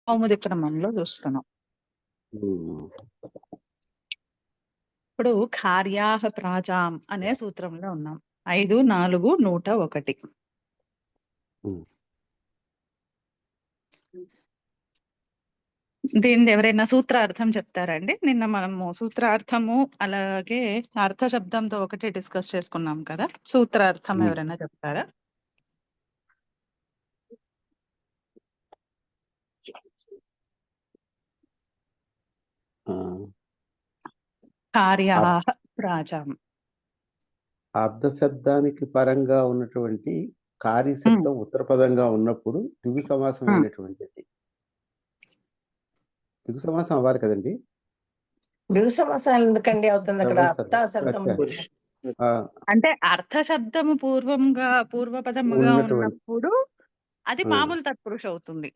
కౌముది క్రమంలో చూస్తున్నాం. ఇప్పుడు కార్యాహ ప్రాజాం అనే సూత్రంలో ఉన్నాం. 5, 4, 101. దీన్ని ఎవరైనా సూత్రార్థం చెప్తారండి? నిన్న మనము సూత్రార్థము అలాగే అర్థ శబ్దంతో ఒకటి డిస్కస్ చేసుకున్నాం కదా. సూత్రార్థం ఎవరైనా చెప్తారా? కార్యాహ ప్రాజాం అర్ధ శబ్దానికి పరంగా ఉన్నటువంటి కార్య శబ్దం ఉత్తర పదంగా ఉన్నప్పుడు ద్విగు సమాసం అయినటువంటిది. ద్విగు సమాసం అవ్వాలి కదండి. ద్విగు సమాసాలు ఎందుకండి అవుతుంది అక్కడ? అర్థ శబ్దం అంటే అర్థ శబ్దము పూర్వపదముగా ఉన్నప్పుడు అది మామూలు తత్పురుష అవుతుంది.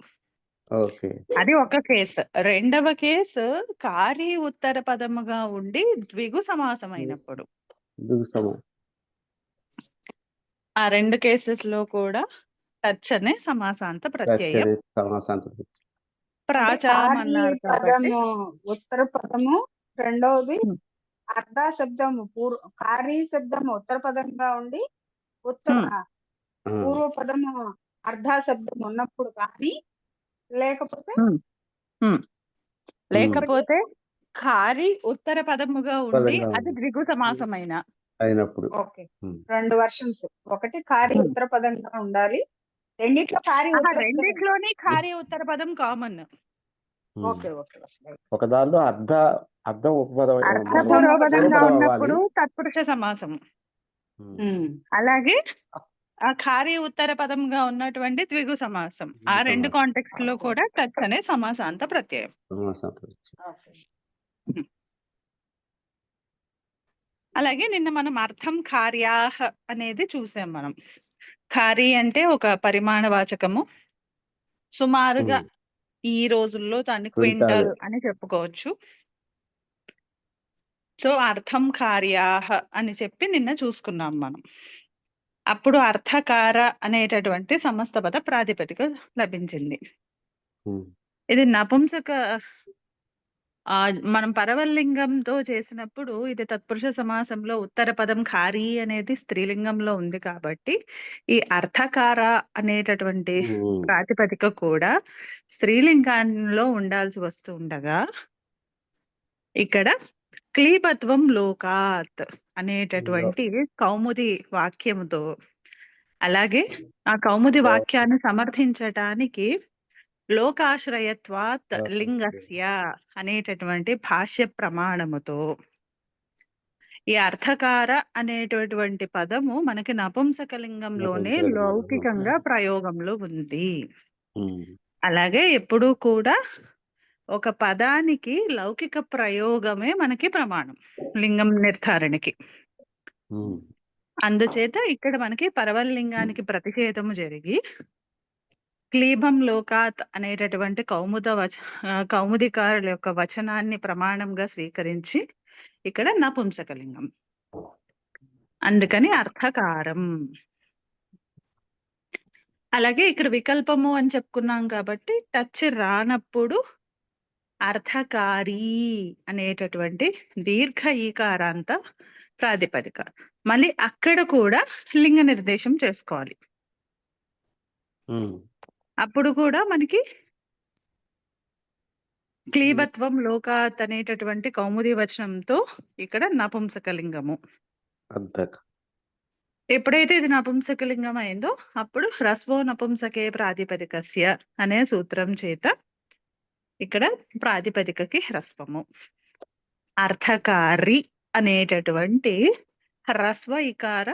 అది ఒక కేసు. రెండవ కేసు కార్య ఉత్తర పదముగా ఉండి ద్విగు సమాసం అయినప్పుడు. ఆ రెండు కేసెస్ లో కూడా టచ్ అనే సమాసాంత ప్రత్యయం. ప్రాచాం అన్నారు కాబట్టి ఉత్తర పదము, రెండవది అర్ధ శబ్దము కార్య శబ్దము ఉత్తర పదంగా ఉండి పూర్వ పదము అర్ధ శబ్దం ఉన్నప్పుడు కానీ లేకపోతే కారి ఉత్తర పదముగా ఉండి అది ద్విగు సమాసమైన అయినప్పుడు. రెండు వర్షన్స్. ఒకటి కార్య ఉత్తర పదంగా ఉండాలి, రెండిట్లోని కార్య ఉత్తర పదం కామన్. ఒక దానిలో అర్థం పూర్వపదంగా ఉన్నప్పుడు తత్పురుష సమాసం, అలాగే ఆ కార్య ఉత్తర పదంగా ఉన్నటువంటి ద్విగు సమాసం. ఆ రెండు కాంటెక్స్ట్ లో కూడా టచ్ అనే సమాసాంత ప్రత్యయం. అలాగే నిన్న మనం అర్థం కార్యాహ అనేది చూసాం. మనం కార్య అంటే ఒక పరిమాణవాచకము. సుమారుగా ఈ రోజుల్లో దాన్ని క్వింటల్ అని చెప్పుకోవచ్చు. సో అర్థం కార్యాహ అని చెప్పి నిన్న చూసుకున్నాం మనం. అప్పుడు అర్థకార అనేటటువంటి సమస్త పద ప్రాతిపదిక లభించింది. ఇది నపుంసక మనం పరవలింగంతో చేసినప్పుడు ఇది తత్పురుష సమాసంలో ఉత్తర పదం కారీ అనేది స్త్రీలింగంలో ఉంది కాబట్టి ఈ అర్థకార అనేటటువంటి ప్రాతిపదిక కూడా స్త్రీలింగంలో ఉండాల్సి వస్తూ ఉండగా ఇక్కడ క్లీబత్వం లోకాత్ అనేటటువంటి కౌముది వాక్యముతో, అలాగే ఆ కౌముది వాక్యాన్ని సమర్థించటానికి లోకాశ్రయత్వాత్ లింగస్య అనేటటువంటి భాష్య ప్రమాణముతో ఈ అర్థకార అనేటటువంటి పదము మనకి నపుంసకలింగంలోనే లౌకికంగా ప్రయోగంలో ఉంది. అలాగే ఎప్పుడూ కూడా ఒక పదానికి లౌకిక ప్రయోగమే మనకి ప్రమాణం లింగం నిర్ధారణకి. అందుచేత ఇక్కడ మనకి పరవలింగానికి ప్రతిషేధము జరిగి క్లీబం లోకాత్ అనేటటువంటి కౌముదికారుల యొక్క వచనాన్ని ప్రమాణంగా స్వీకరించి ఇక్కడ నపుంసకలింగం, అందుకని అర్థకారం. అలాగే ఇక్కడ వికల్పము అని చెప్పుకున్నాం కాబట్టి టచ్ రానప్పుడు అర్థకారీ అనేటటువంటి దీర్ఘ ఈకారాంత ప్రాతిపదిక. మళ్ళీ అక్కడ కూడా లింగ నిర్దేశం చేసుకోవాలి. అప్పుడు కూడా మనకి క్లీబత్వం లోకాత్ అనేటటువంటి కౌముది వచనంతో ఇక్కడ నపుంసకలింగము. ఎప్పుడైతే ఇది నపుంసకలింగం అయిందో అప్పుడు హ్రస్వో నపుంసకే ప్రాతిపదికస్య అనే సూత్రం చేత ఇక్కడ ప్రాతిపదికకి హ్రస్వము. అర్థకారి అనేటటువంటి హ్రస్వ ఇకార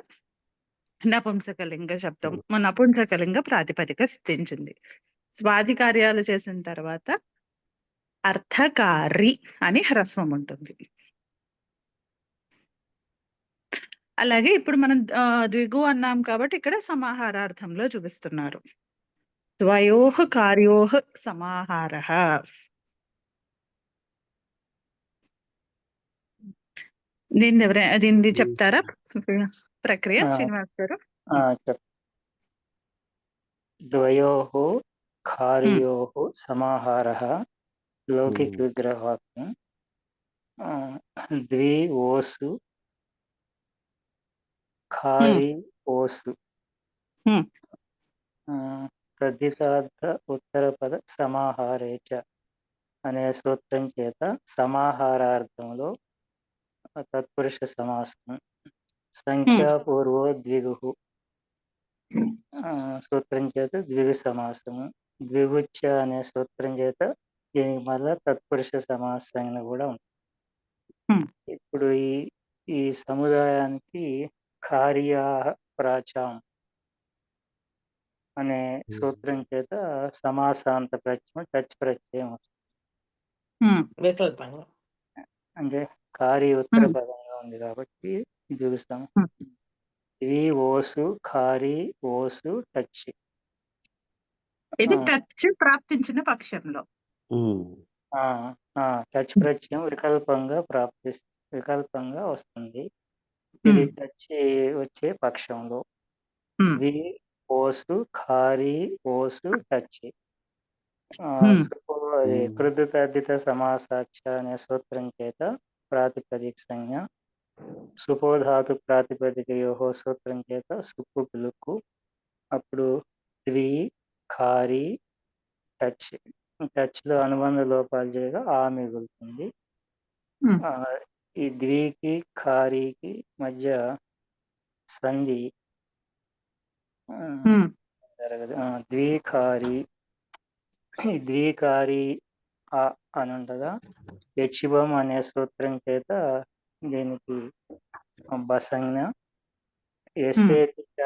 నపుంసకలింగ శబ్దం నపుంసకలింగ ప్రాతిపదిక సిద్ధించింది. స్వాది కార్యాలు చేసిన తర్వాత అర్థకారి అని హ్రస్వం ఉంటుంది. అలాగే ఇప్పుడు మనం ద్విగు అన్నాం కాబట్టి ఇక్కడ సమాహారార్థంలో చూపిస్తున్నారు. ద్వయోః కార్యోః సమాహారః. దీన్ని చెప్తారా ప్రక్రియ శ్రీనివాస్ గారు? ద్వయోః ఖారియోః సమాహారः లౌకిక విగ్రహవాక్యం ద్వి ఓసు ఖారి ఓసు Hmm. ప్రథితార్థ ఉత్తరపద సమాహారే చ అనే సూత్రం చేత సమాహారార్థంలో తత్పురుష సమాసం సంఖ్యాపూర్వో ద్విగు సూత్రం చేత ద్విగు సమాసము ద్విగుచ్చ అనే సూత్రం చేత దీనికి మళ్ళా తత్పురుష సమాసం కూడా ఉంటుంది. ఇప్పుడు ఈ సముదాయానికి కార్యా ప్రాచాం అనే సూత్రం చేత సమాసాంత ప్రత్యయం టచ్ ప్రత్యయం వస్తుంది. వికల్పంగా అంటే కారి ఉత్తర పదంగా ఉంది కాబట్టి చూస్తాం. ఇది ఓసు ఖారి ఓసు టచ్. ఇది టచ్ ప్రాప్తించిన పక్షంలో టచ్ ప్రత్యయం వికల్పంగా వస్తుంది. ఇది టచ్ వచ్చే పక్షంలో వి ఓసు ఖారి ఓసు టచ్. కృతదిత సమాసాచ అనే సూత్రం చేత ప్రాతిపదిక సంజ్ఞ సుపోధాతు ప్రాతిపదికయోహో సూత్రం చేత సుప్పు పిలుక్కు. అప్పుడు ద్వి ఖారి టచ్. టచ్ లో అనుబంధ లోపాలు చేయగా ఆ మిగులుతుంది. ఈ ద్వికి ఖారీకి మధ్య సంధి జరగదు. ద్విఖారి అని ఉండగా యక్షిభం అనే సూత్రం చేత దీనికి బసంజ్ఞ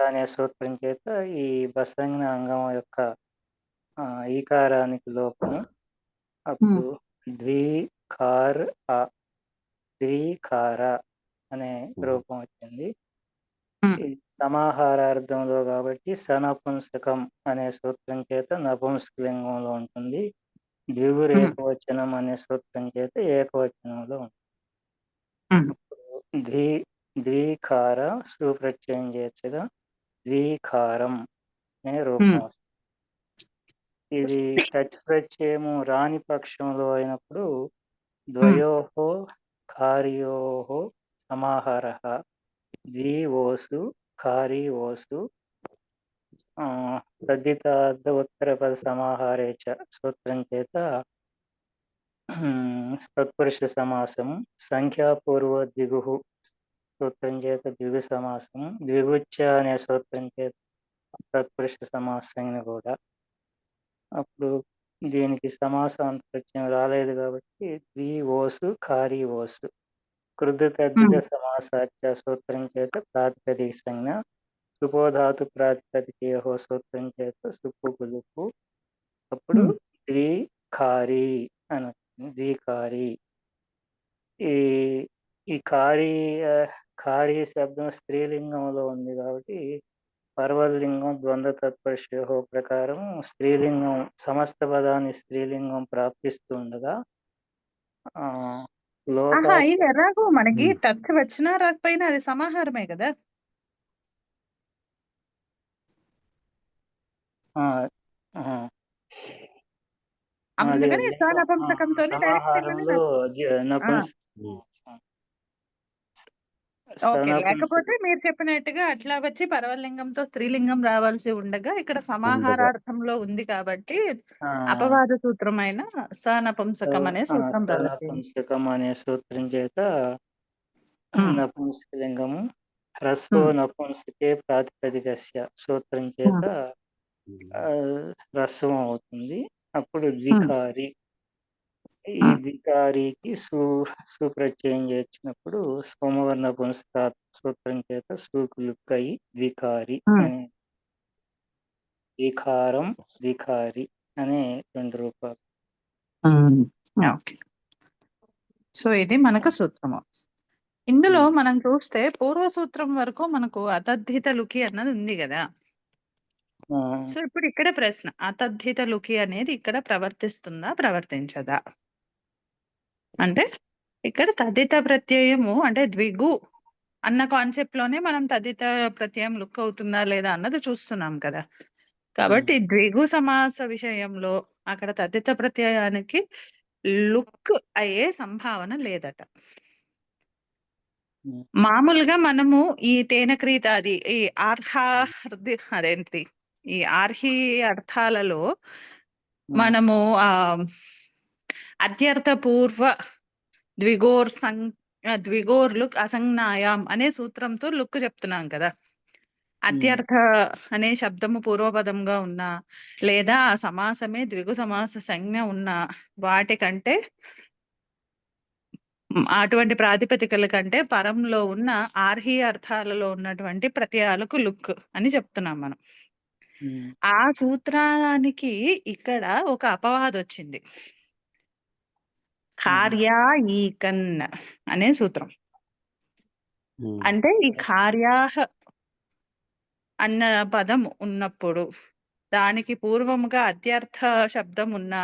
అనే సూత్రం చేత ఈ బసంజ్ఞ అంగం యొక్క ఈకారానికి లోపము. అప్పుడు ద్విఖార అనే రూపం వచ్చింది. సమాహారార్థంలో కాబట్టి సనపుంసకం అనే సూత్రం చేత నపుంసకలింగంలో ఉంటుంది. ద్విగురు ఏకవచనం అనే సూత్రం చేత ఏకవచనంలో ఉంటుంది. ద్విఖార సుప్రత్యయం చేర్చగా ద్విఖారం అనే రూపం వస్తుంది. ఇది టచ్ ప్రత్యయము రాని పక్షంలో అయినప్పుడు ద్వయోహో ఖారియోహో సమాహారః ద్వి ఓసు ఖారి ఓసు తద్దితార్థ ఉత్తరపద సమాహారే చ సూత్రం చేత తత్పురుష సమాసము సంఖ్యాపూర్వ ద్విగు సూత్రం చేత ద్విగు సమాసము ద్విగుచ్చ అనే సూత్రం చేత తత్పురుష సమాసం కూడా. అప్పుడు దీనికి సమాసాంత ప్రత్యయం రాలేదు కాబట్టి ద్వి ఓసు ఖారి ఓసు కృతదిత సమాసాచ సూత్రం చేత ప్రాతిపదిక సంజ్ఞ సుపోధాతు ప్రాతిపదికయోహో సూత్రం చేత సుప్పు పులుపు. అప్పుడు ద్విఖారి అని ద్విఖారి. ఈ ఖారీ శబ్దం స్త్రీలింగంలో ఉంది కాబట్టి పర్వలింగం ద్వంద్వ తత్పురుషయోహో ప్రకారం స్త్రీలింగం సమస్త పదాన్ని స్త్రీలింగం ప్రాప్తిస్తుండగా ఇది ఎలాగో మనకి టచ్ వచ్చినా రాకపోయినా అది సమాహారమే కదా. అందుకని సనపుంసకంతో సమాహారంలో లేకపోతే మీరు చెప్పినట్టుగా అట్లా వచ్చి పరవలింగంతో స్త్రీలింగం రావాల్సి ఉండగా ఇక్కడ సమాహారార్థంలో ఉంది కాబట్టి అపవాద సూత్రమైన సనపుంసకం అనే సూత్రం నపుంసకం అనే సూత్రం చేత నపుంసకలింగము హ్రస్వో నపుంసకే ప్రాతిపదికస్య సూత్రం చేత హ్రస్వం అవుతుంది. అప్పుడు ద్విఖారి. ఈ ద్విఖారికి సుప్రత్యయం చేర్చినప్పుడు సోమవర్ణ పుంసక సూత్రం చేత సూకులుక్కై ద్విఖారి అనే ద్విఖారం ద్విఖారి అనే రెండు రూపాలు. ఓకే. సో ఇది మనకు సూత్రము. ఇందులో మనం చూస్తే పూర్వ సూత్రం వరకు మనకు అతద్ధిత లుకి అన్నది ఉంది కదా. సో ఇప్పుడు ఇక్కడ ప్రశ్న, అతద్ధిత లుకి అనేది ఇక్కడ ప్రవర్తిస్తుందా ప్రవర్తించదా అంటే ఇక్కడ తదిత ప్రత్యయము అంటే ద్విగు అన్న కాన్సెప్ట్ లోనే మనం తదిత ప్రత్యయం లుక్ అవుతుందా లేదా అన్నది చూస్తున్నాం కదా. కాబట్టి ద్విగు సమాస విషయంలో అక్కడ తద్ధిత ప్రత్యయానికి లుక్ అయ్యే సంభావన లేదట. మామూలుగా మనము ఈ తేనక్రీత అది ఈ అదేంటి ఈ ఆర్హి అర్థాలలో మనము అత్యర్థ పూర్వ ద్విగోర్ లుక్ అసంజ్ఞాయాం అనే సూత్రంతో లుక్ చెప్తున్నాం కదా. అత్యర్థ అనే శబ్దము పూర్వపదంగా ఉన్నా లేదా ఆ సమాసమే ద్విగు సమాస సంజ్ఞ ఉన్న వాటికంటే అటువంటి ప్రాతిపదికల కంటే పరంలో ఉన్న ఆర్హి అర్థాలలో ఉన్నటువంటి ప్రత్యయాలకు లుక్ అని చెప్తున్నాం మనం. ఆ సూత్రానికి ఇక్కడ ఒక అపవాదం వచ్చింది. కార్యా ఈకన్ అనే సూత్రం. అంటే ఈ కార్యాహ అన్న పదం ఉన్నప్పుడు దానికి పూర్వముగా అత్యర్థ శబ్దం ఉన్నా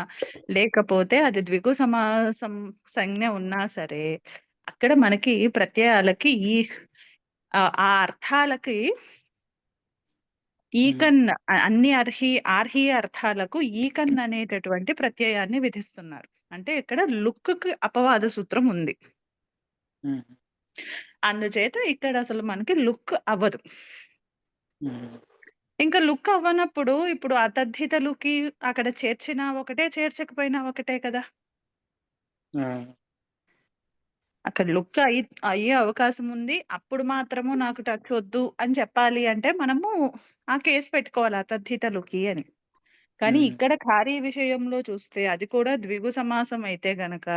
లేకపోతే అది ద్విగు సమాసం సంజ్ఞ ఉన్నా సరే అక్కడ మనకి ప్రత్యయాలకి ఆ అర్థాలకి ఈకన్ అన్ని ఆర్హి అర్థాలకు ఈకన్ అనేటటువంటి ప్రత్యయాన్ని విధిస్తున్నారు. అంటే ఇక్కడ లుక్ కి అపవాద సూత్రం ఉంది. అందుచేత ఇక్కడ అసలు మనకి లుక్ అవ్వదు. ఇంకా లుక్ అవ్వనప్పుడు ఇప్పుడు అతద్ధితలుకి అక్కడ చేర్చినా ఒకటే చేర్చకపోయినా ఒకటే కదా. అక్కడ లుక్ అయ్యే అవకాశం ఉంది. అప్పుడు మాత్రము నాకు టచ్ వద్దు అని చెప్పాలి అంటే మనము ఆ కేసు పెట్టుకోవాలి అతద్ధితలుకి అని. కానీ ఇక్కడ ఖారీ విషయంలో చూస్తే అది కూడా ద్విగు సమాసం అయితే గనక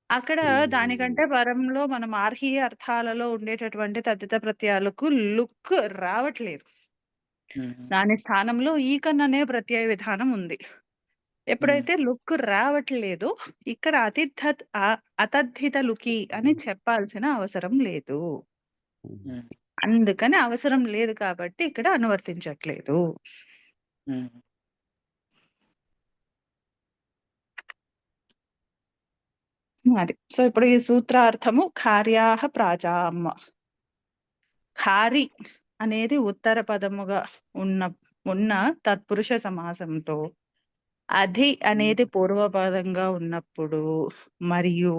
అక్కడ దానికంటే పరంలో మనం ఆర్హి అర్థాలలో ఉండేటటువంటి తద్ధిత ప్రత్యయాలకు లుక్ రావట్లేదు. దాని స్థానంలో ఈకన్ అనే ప్రత్యయ విధానం ఉంది. ఎప్పుడైతే లుక్ రావట్లేదు ఇక్కడ అతద్ధితలుకి అని చెప్పాల్సిన అవసరం లేదు. అందుకని అవసరం లేదు కాబట్టి ఇక్కడ అనువర్తించట్లేదు. అది. సో ఇప్పుడు ఈ సూత్రార్థము కార్యాహ ప్రాజాం. ఖారి అనేది ఉత్తర పదముగా ఉన్న తత్పురుష సమాసంతో అధి అనేది పూర్వపదంగా ఉన్నప్పుడు మరియు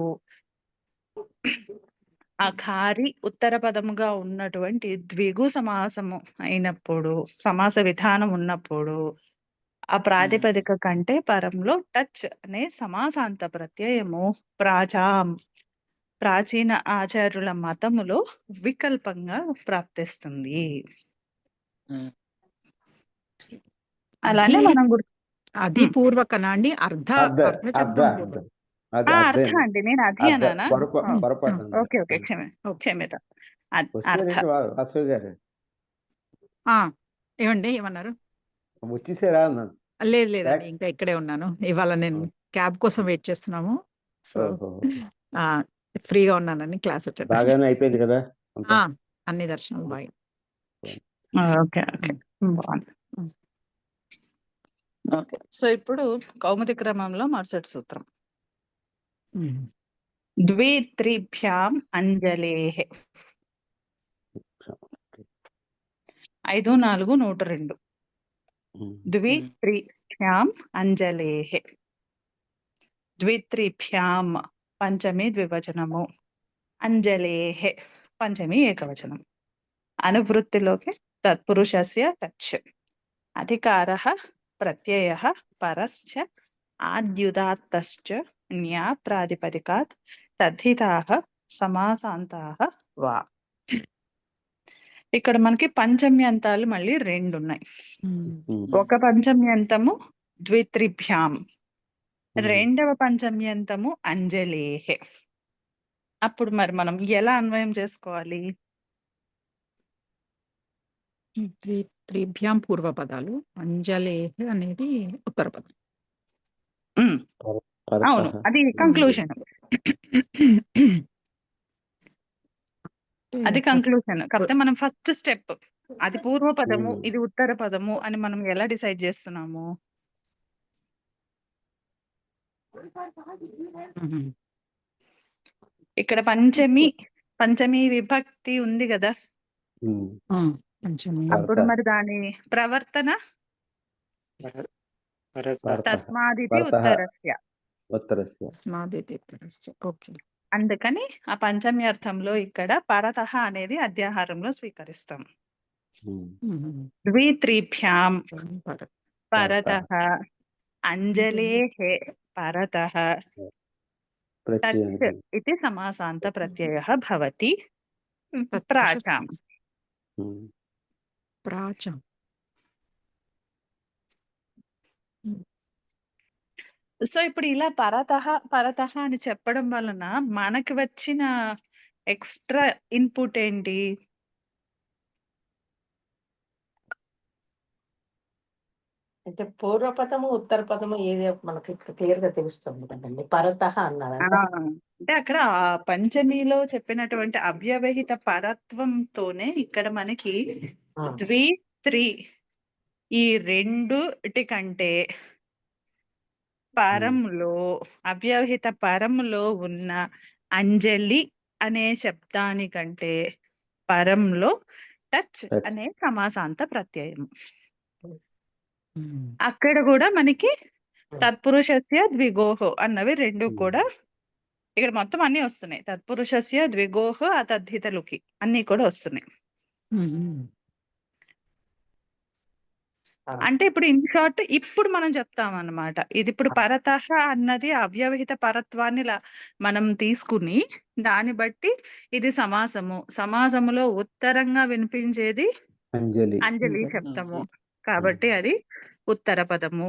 ఆ ఖారి ఉత్తర పదముగా ఉన్నటువంటి ద్విగు సమాసము అయినప్పుడు సమాస విధానం ఉన్నప్పుడు ఆ ప్రాతిపదిక కంటే పరంలో టచ్ అనే సమాసాంత ప్రత్యయము ప్రాచీన ఆచార్యుల మతములో వికల్పంగా ప్రాప్తిస్తుంది. అలానే మనం అది పూర్వకనా అండి? అర్థ అర్థ అండి. నేను అది అన్నానా? ఓకే ఓకే క్షమిత. ఏమండి ఏమన్నారు? వచ్చేసారా అన్నాను. లేదు లేదండి, ఇంకా ఇక్కడే ఉన్నాను. ఇవాళ నేను క్యాబ్ కోసం వెయిట్ చేస్తున్నాము. సో ఫ్రీగా ఉన్నానని క్లాస్ బాగానే అయిపోయింది కదా. అన్ని దర్శనాలు బాగా. ఓకే ఓకే బాగుంది. ఓకే సో ఇప్పుడు కౌముది క్రమంలో మరుసటి సూత్రం ద్విత్రిభ్యాం అంజలేః 5-4-102 ద్విత్రిభ్యాం అంజలేః. ద్విత్రిభ్యాం పంచమి ద్వివచనము, అంజలేః పంచమి ఏకవచనం. అనువృత్తిలోకి తత్పురుషస్య టచ్, అధికారః ప్రత్యయః పరశ్చ ఆద్యుదాత్తశ్చ న్యా ప్రాతిపదికాత్ తద్ధితాః సమాసాంతాః వా. ఇక్కడ మనకి పంచమ్యంతాలు మళ్ళీ 2 ఉన్నాయి. ఒక పంచమ్యంతము ద్విత్రిభ్యాం, రెండవ పంచమ్యంతము అంజలేః. అప్పుడు మరి మనం ఎలా అన్వయం చేసుకోవాలి? ద్విత్రిభ్యాం పూర్వపదాలు, అంజలేః అనేది ఉత్తర పదం. అవును, అది కంక్లూషన్. అది కంక్లూషన్. కాకపోతే మనం ఫస్ట్ స్టెప్ అది పూర్వ పదము ఇది ఉత్తర పదము అని మనం ఎలా డిసైడ్ చేస్తున్నాము? ఇక్కడ పంచమి విభక్తి ఉంది కదా. అప్పుడు మరి దాని ప్రవర్తన పర- పరత పరతః తస్మాదితి పరతః ఉత్తరస్య. ఉత్తరస్య. తస్మాదితి ఉత్తరస్య. ఓకే. అందుకని ఆ పంచమి అర్థంలో ఇక్కడ పరతః అనేది అధ్యాహారంలో స్వీకరిస్తాం. మ్మ్. ద్విత్రిభ్యాం పరత్. పరతః అంజలేః పరతః ప్రత్యయం తత్ इति समासान्त प्रत्ययः भवति తత్ प्राचाम्. ప్రాచం. సో ఇప్పుడు ఇలా పరతః అని చెప్పడం వలన మనకి వచ్చిన ఎక్స్ట్రా ఇన్పుట్ ఏంటి? అంటే పూర్వపదము ఉత్తర పదము ఏది మనకి ఇక్కడ క్లియర్ గా తెలుస్తుంది కదండి. పరతః అన్నారంట. అంటే అక్కడ ఆ పంచమిలో చెప్పినటువంటి అవ్యవహిత పరత్వంతోనే ఇక్కడ మనకి ఆ, ద్వి త్రి ఈ రెండుటి కంటే పరములో అవ్యవహిత పరములో ఉన్న అంజలి అనే శబ్దానికంటే పరంలో టచ్ Touch. అనే సమాసాంత ప్రత్యయం. మ్మ్. అక్కడ కూడా మనకి తత్పురుషస్య ద్విగోహో అన్నవి రెండు కూడా ఇక్కడ మొత్తం అన్ని వస్తున్నాయి. తత్పురుషస్య ద్విగోహో అతద్ధితలుకి అన్ని కూడా వస్తున్నాయి. మ్మ్. ఆ, అంటే ఇప్పుడు ఇన్ షార్ట్ ఇప్పుడు మనం చెప్తాం అన్నమాట. ఇది ఇప్పుడు పరతః అన్నది అవ్యవహిత పరత్వాన్ని మనం తీసుకుని దాన్ని బట్టి ఇది సమాసములో ఉత్తరంగా వినిపించేది అంజలి. అంజలి శబ్దము కాబట్టి అది ఉత్తర పదము.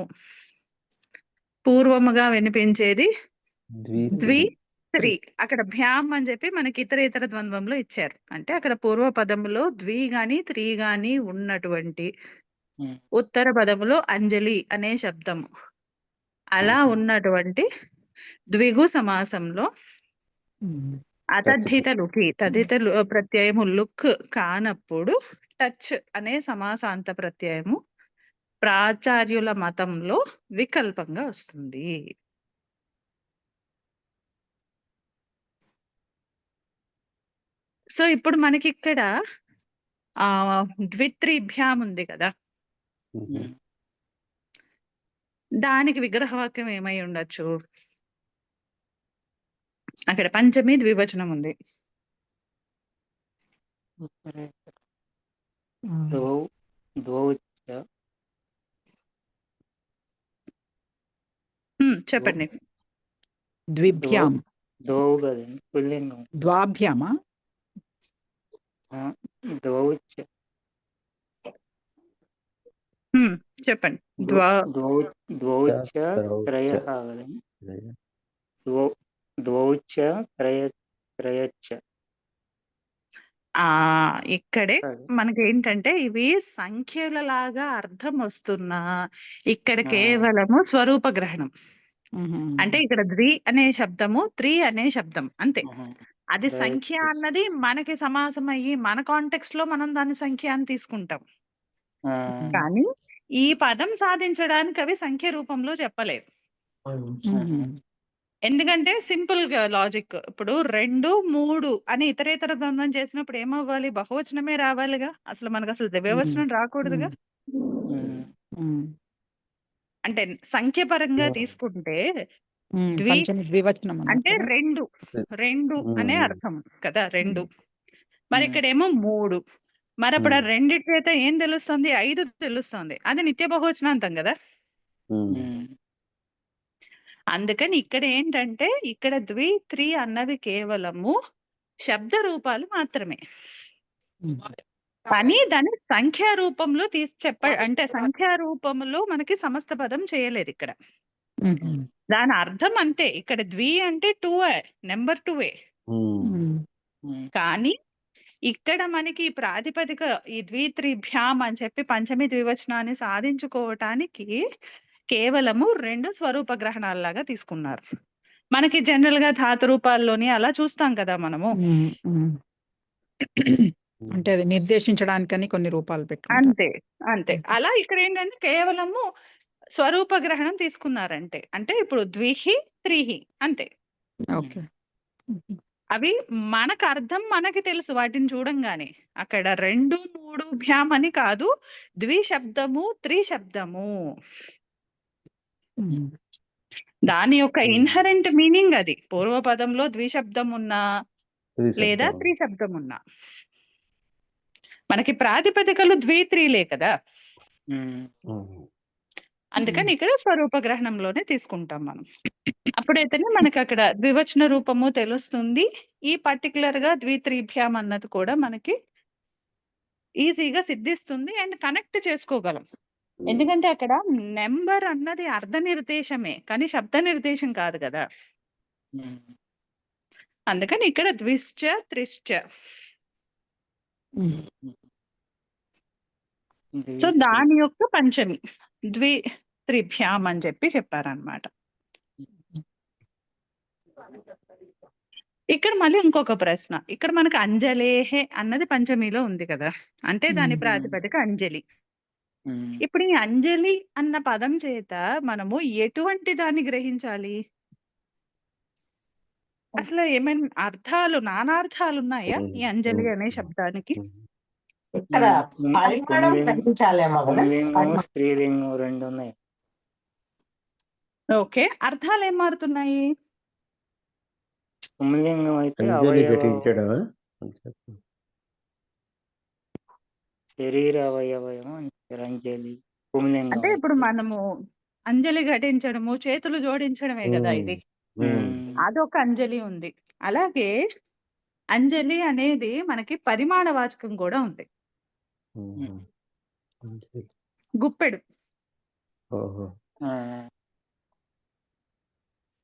పూర్వముగా వినిపించేది ద్వి త్రి. అక్కడ భ్యాం అని చెప్పి మనకి ఇతర ద్వంద్వంలో ఇచ్చారు. అంటే అక్కడ పూర్వ పదములో ద్వి గాని త్రి గాని ఉన్నటువంటి ఉత్తర పదములో అంజలి అనే శబ్దము. అలా ఉన్నటువంటి ద్విగు సమాసంలో మ్మ్. అతద్ధితలుకి తదితలు ప్రత్యయము లుక్ కానప్పుడు టచ్ అనే సమాసాంత ప్రత్యయము ప్రాచార్యుల మతంలో వికల్పంగా వస్తుంది. సో ఇప్పుడు మనకి ఇక్కడ ఆ ద్విత్రిభ్యాం ఉంది కదా, దానికి విగ్రహవాక్యం ఏమై ఉండొచ్చు? అక్కడ పంచమి ద్వివచనం ఉంది. ద్వౌ ద్వౌ చ చెప్పండి. ద్విభ్యాం. ద్వౌ కదండి పుల్లింగం. ద్వాభ్యామా? ద్వౌ చ చెప్పండి. ద్వౌ చ త్రయః కదండి. ద్వౌ చ త్రయశ్చ. ఇక్కడే అది. మనకి ఏంటంటే ఇవి సంఖ్యల లాగా అర్థం వస్తున్నా ఇక్కడ ఆ. కేవలము స్వరూప గ్రహణం. మ్మ్. అంటే ఇక్కడ ద్వి అనే శబ్దము త్రి అనే శబ్దం అంతే. అది Right. సంఖ్య అన్నది మనకి సమాసం అయ్యి మన కాంటెక్స్ట్ లో మనం దాని సంఖ్య అని తీసుకుంటాం. కానీ ఈ పదం సాధించడానికి అవి సంఖ్య రూపంలో చెప్పలేదు. మ్మ్. ఎందుకంటే సింపుల్ గా లాజిక్. ఇప్పుడు 2, 3 అని ఇతరేతర ద్వంద్వం చేసినప్పుడు ఏమవ్వాలి? బహువచనమే రావాలిగా. అసలు మనకు అసలు ద్వివచనం రాకూడదుగా. మ్మ్. అంటే సంఖ్య పరంగా తీసుకుంటే మ్మ్. ద్వి పంచమి ద్వివచనం అంటే అన్నప్పుడు. రెండు అనే అర్థం కదా, రెండు. మరి ఇక్కడేమో 3. మరి అప్పుడు ఆ రెండిటి చేత ఏం తెలుస్తుంది? 5 తెలుస్తుంది. అది నిత్య బహువచనాంతం కదా. అందుకని ఇక్కడ ఏంటంటే ఇక్కడ ద్వి త్రి అన్నవి కేవలము శబ్ద రూపాలు మాత్రమే. కానీ దాన్ని సంఖ్యా రూపంలో అంటే సంఖ్యా రూపంలో మనకి సమస్త పదం చేయలేదు ఇక్కడ. మ్మ్. దాని అర్థం అంతే. ఇక్కడ ద్వి అంటే 2 నెంబర్ 2. మ్మ్. కానీ ఇక్కడ మనకి ప్రాతిపదిక ఈ ద్విత్రిభ్యాం అని చెప్పి పంచమి ద్వివచనాన్ని సాధించుకోవటానికి కేవలము 2 స్వరూప గ్రహణాలలాగా తీసుకున్నారు. మనకి జనరల్ గా ధాతు రూపాల్లోని అలా చూస్తాం కదా మనము. మ్మ్. అంటే అది నిర్దేశించడానికని కొన్ని రూపాలు పెట్టుకుంటారు. అంతే అంతే. అలా ఇక్కడ ఏంటంటే కేవలము స్వరూప గ్రహణం తీసుకున్నారంటే. అంటే ఇప్పుడు ద్విహి త్రిహి అంతే. ఓకే. అవి మనకు అర్థం మనకి తెలుసు వాటిని చూడంగానే. అక్కడ 2, 3 భ్యాం అని కాదు. ద్విశబ్దము, త్రిశబ్దము. ఉమ్. దాని యొక్క ఉమ్. ఇన్హరెంట్ మీనింగ్ అది. పూర్వపదంలో ద్విశబ్దం ఉన్నా లేదా త్రిశబ్దం. త్రిశబ్దం ఉన్నా. మనకి ప్రాతిపదికలు ద్వి-త్రిలే కదా. ఉమ్. ఉమ్. అందుకని ఇక్కడ స్వరూప గ్రహణంలోనే తీసుకుంటాం మనం. అప్పుడైతేనే మనకి అక్కడ ద్వివచన రూపము తెలుస్తుంది. ఈ పర్టికులర్ గా ద్వి-త్రిభ్యాం అన్నది కూడా మనకి ఈజీగా సిద్ధిస్తుంది అండ్ కనెక్ట్ చేసుకోగలం. ఎందుకంటే అక్కడ నెంబర్ అన్నది అర్థ నిర్దేశమే కానీ శబ్ద నిర్దేశం కాదు కదా. ఉమ్. అందుకని ఇక్కడ ద్విశ్చ, త్రిశ్చ. ఉమ్. సో ద్వి-త్రి. దాని యొక్క పంచమి ద్వి-త్రిభ్యాం అని చెప్పారనమాట. ఇక్కడ మళ్ళీ ఇంకొక ప్రశ్న. ఇక్కడ మనకి అంజలేహే అన్నది పంచమిలో ఉంది కదా. అంటే దాని ఉమ్. ప్రాతిపదిక అంజలి. ఉమ్. ఇప్పుడు ఈ అంజలి అన్న పదం చేత మనము ఎటువంటి దాన్ని గ్రహించాలి? అసలు ఏమైనా అర్థాలు, నానార్థాలు ఉన్నాయా ఈ అంజలి అనే శబ్దానికి? ఇక్కడ ఉమ్. పరిమాణం పుంలింగం, గ్రహించాలేమో కదా. పుంలింగం, స్త్రీలింగం 2 ఉన్నాయి. ఓకే, అర్థాలు ఏం మారుతున్నాయి? పుంలింగం అయితే అంజలి అవయవ, ఘటించడమా? శరీర అవయవం అంటారు అంజలి. పుంలింగం అంటే ఇప్పుడు అయితే. మనము అంజలి ఘటించడము, చేతులు జోడించడమే కదా ఇది. ఉమ్. అదొక అంజలి ఉంది. అలాగే అంజలి అనేది మనకి పరిమాణవాచకం కూడా ఉంది. గుప్పెడు. ఓహో. ఆ.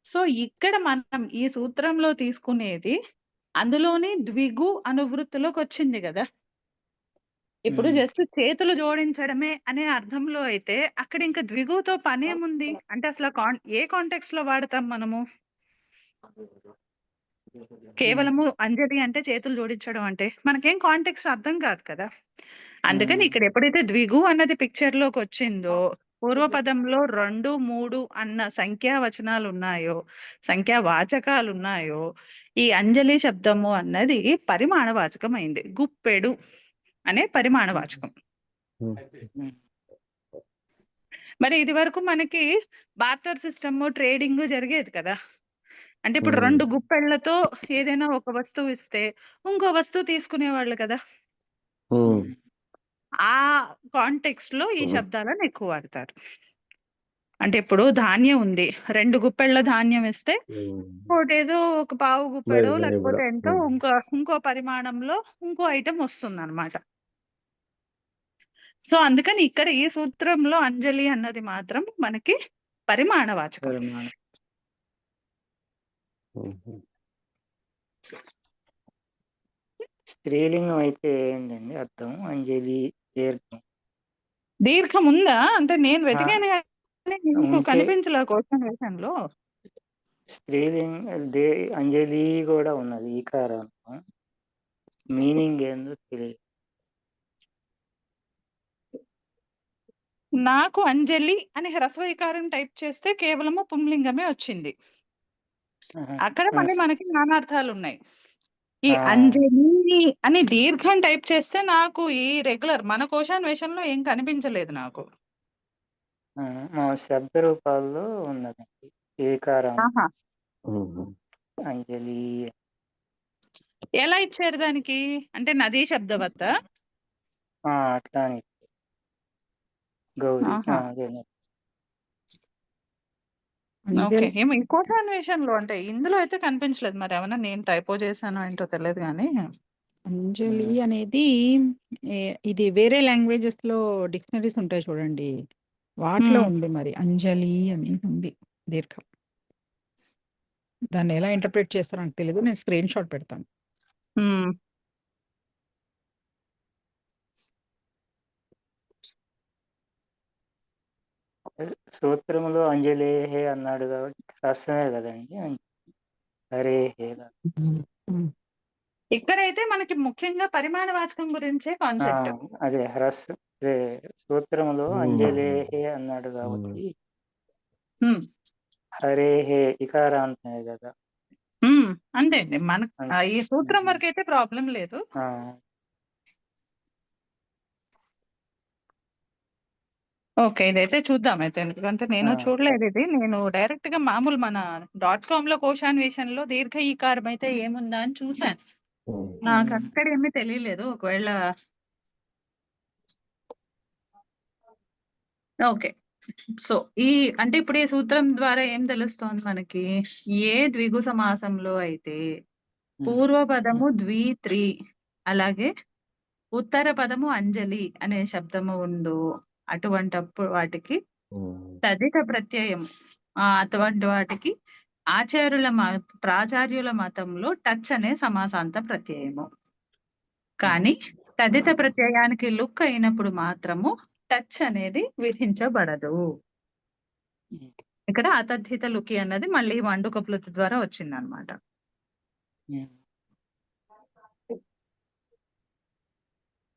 సో ఇక్కడ మనం ఈ సూత్రంలో తీసుకునేది అందులోని ద్విగు అనువృత్తిలోకి వచ్చింది కదా. ఇప్పుడు జస్ట్ చేతులు జోడించడమే అనే అర్థంలో అయితే అక్కడ ఇంకా ద్విగుతో పనేముంది? అంటే అసలు ఏ కాంటెక్స్ట్ లో వాడతాం మనము? కేవలము అంజలి అంటే చేతులు జోడించడం అంటే మనకేం కాంటెక్స్ట్ అర్థం కాదు కదా. అందుకని ఇక్కడ ఎప్పుడైతే ద్విగు అన్నది పిక్చర్ లోకి వచ్చిందో, పూర్వపదంలో 2, 3 అన్న సంఖ్యా వచనాలు ఉన్నాయో, సంఖ్యా వాచకాలు ఉన్నాయో, ఈ అంజలి శబ్దము అన్నది పరిమాణవాచకం అయింది. గుప్పెడు అనే పరిమాణవాచకం. మరి ఇది వరకు మనకి బార్టర్ సిస్టమ్, ట్రేడింగ్ జరిగేది కదా. అంటే ఇప్పుడు 2 గుప్పెళ్లతో ఏదైనా ఒక వస్తువు ఇస్తే ఇంకో వస్తువు తీసుకునేవాళ్ళు కదా. ఆ కాంటెక్స్ట్ లో ఈ శబ్దాలను ఎక్కువ వాడతారు. అంటే ఇప్పుడు ధాన్యం ఉంది, 2 గుప్పెళ్ళ ధాన్యం ఇస్తే ఏదో ఒక పావు గుప్పెడో లేకపోతే ఎంతో ఇంకో పరిమాణంలో ఇంకో ఐటమ్ వస్తుంది అనమాట. సో అందుకని ఇక్కడ ఈ సూత్రంలో అంజలి అన్నది మాత్రం మనకి పరిమాణవాచకం. పరిమాణం. స్త్రీలింగం అయితే ఏంటండి అర్థం? అంజలి దీర్ఘం. దీర్ఘం ఉందా? అంటే నేను వెతికాను కానీ మీకు ఉంటే కనిపించలే క్వశ్చన్ వేషన్లో. అంజలి కూడా ఉన్నది ఈకారాంతం. మీనింగ్ ఏందో తెలియదు. నాకు అంజలి అని హ్రస్వీకారం టైప్ చేస్తే కేవలము పుంలింగమే వచ్చింది. అక్కడ మళ్ళీ మనకి నానార్థాలు ఉన్నాయి. ఈ అంజలి అని దీర్ఘం టైప్ చేస్తే నాకు ఈ రెగ్యులర్ మన కోశాన్వేషంలో ఏం కనిపించలేదు నాకు. మా శబ్ద రూపాల్లో ఉన్నదండి ఏకారం అంజలి. ఎలా ఇచ్చారు దానికి? అంటే నదీ శబ్దవత్త అట్లా గౌరీ. ఓకే. ఏమో ఈ కోశాన్వేషంలో అంటే ఇందులో అయితే కనిపించలేదు. మరి ఏమన్నా నేను టైపో చేశాను ఏంటో తెలియదు కానీ. అంజలి అనేది ఇది వేరే లాంగ్వేజెస్ లో డిక్షనరీస్ ఉంటాయి చూడండి, వాటిలో ఉంది. మరి అంజలి అనేది ఉంది దీర్ఘం. దాన్ని ఎలా ఇంటర్ప్రిట్ చేస్తారో నాకు తెలియదు. నేను స్క్రీన్ షాట్ పెడతాను. సూత్రంలో అంజలేహే అన్నాడు కాబట్టి రసమే కదండి. హరేహే. ఇక్కడైతే మనకి ముఖ్యంగా పరిమాణవాచకం గురించే కాన్సెప్ట్. అదే సూత్రంలో అంజలేహే అన్నాడు కాబట్టి హరేహే ఇకారాంతమే కదా. అంతే అండి. మనకు ఈ సూత్రం మ్మ్. వరకు అయితే ప్రాబ్లం లేదు. ఆ, ఓకే, ఇదైతే చూద్దాం అయితే, ఎందుకంటే నేను ఆ, చూడలేదు ఇది. నేను డైరెక్ట్ గా మామూలు మన .com లో కోశాన్వేషణలో దీర్ఘ ఈకారం అయితే ఏముందా అని చూసాను. నాకు మ్మ్. అక్కడ ఏమీ తెలియలేదు. ఒకవేళ ఓకే. సో ఈ అంటే ఇప్పుడు ఈ సూత్రం ద్వారా ఏం తెలుస్తోంది మనకి? ఏ ద్విగు సమాసంలో అయితే మ్మ్. పూర్వ పదము ద్వి-త్రి, అలాగే ఉత్తర పదము అంజలి అనే శబ్దము ఉందో అటువంటప్పుడు వాటికి తదిత ప్రత్యయం, అటువంటి వాటికి ప్రాచార్యుల మతంలో టచ్ అనే సమాసాంత ప్రత్యయము. కానీ తదిత ప్రత్యయానికి లుక్ అయినప్పుడు మాత్రము టచ్ అనేది విధించబడదు. మ్మ్. ఇక్కడ అతద్ధిత లుకి అన్నది మళ్ళీ వండుక ప్లుతి ద్వారా వచ్చిందనమాట. మ్మ్.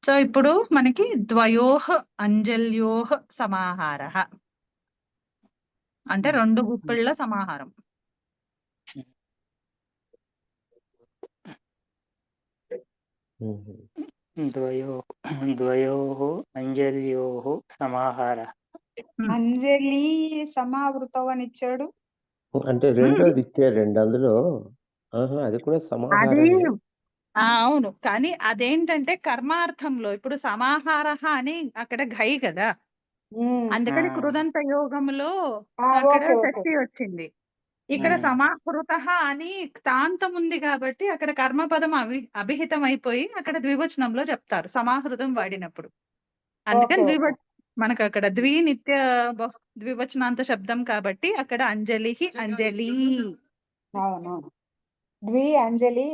సో ఇప్పుడు మనకి ద్వయోః అంజల్యోః సమాహారః అంటే మ్మ్. 2 గుప్పిళ్ళ సమాహారం. ద్వయోః అంజల్యోః సమాహారः. అంజలి సమావృతం అని ఇచ్చాడు. అంటే రెండోది ఇచ్చారండి అందులో. అది కూడా అది సమాహారమే. అవును, కానీ అదేంటంటే కర్మార్థంలో ఇప్పుడు సమాహారః అని అక్కడ ఘై కదా, అందుకని ఆ, కృదంత యోగంలో అక్కడ ఓకే ఓకే. షష్ఠి వచ్చింది. ఇక్కడ మ్మ్. సమాహృతః అని తాంతం ఉంది కాబట్టి అక్కడ కర్మపదం అభిహితం అయిపోయి అక్కడ ద్వివచనంలో చెప్తారు సమాహృతం వాడినప్పుడు. అందుకని ఓకే ఓకే. మనకు అక్కడ నిత్య ద్వివచనాంత శబ్దం కాబట్టి అక్కడ అంజలి అంజలి. అవునవును. అంజలి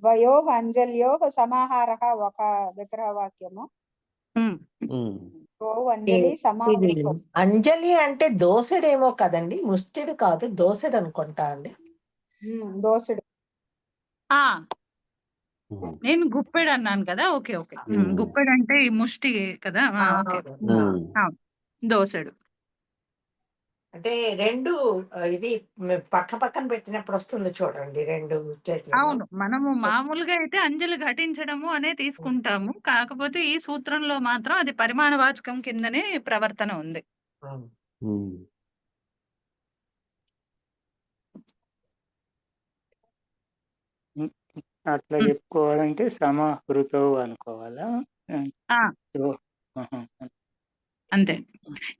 ద్వయోః అంజల్యోః సమాహారః ఒక విగ్రహ వాక్యము. ఉమ్. అంజలి ఇది సమావృతం. అంజలి అంటే దోసెడేమో కదండి, ముస్టిడు కాదు, దోసెడు అనుకుంటా అండి. దోసుడు. ఆ నేను గుప్పెడు అన్నాను కదా. ఓకే ఓకే, గుప్పెడు అంటే ఈ ముష్టి కదా. ఓకే, దోసెడు. అంటే రెండు ఇది పక్క పక్కన పెట్టినప్పుడు వస్తుంది చూడండి, రెండు చేతులు. అవును, మనము మామూలుగా అయితే అంజలి ఘటించడము అనే తీసుకుంటాము. కాకపోతే ఈ సూత్రంలో మాత్రం అది పరిమాణవాచకం కిందనే ప్రవర్తన ఉంది. అట్లా చెప్పుకోవాలంటే సమాహృతౌ అనుకోవాలా? ఆ ఆహా. అంతే.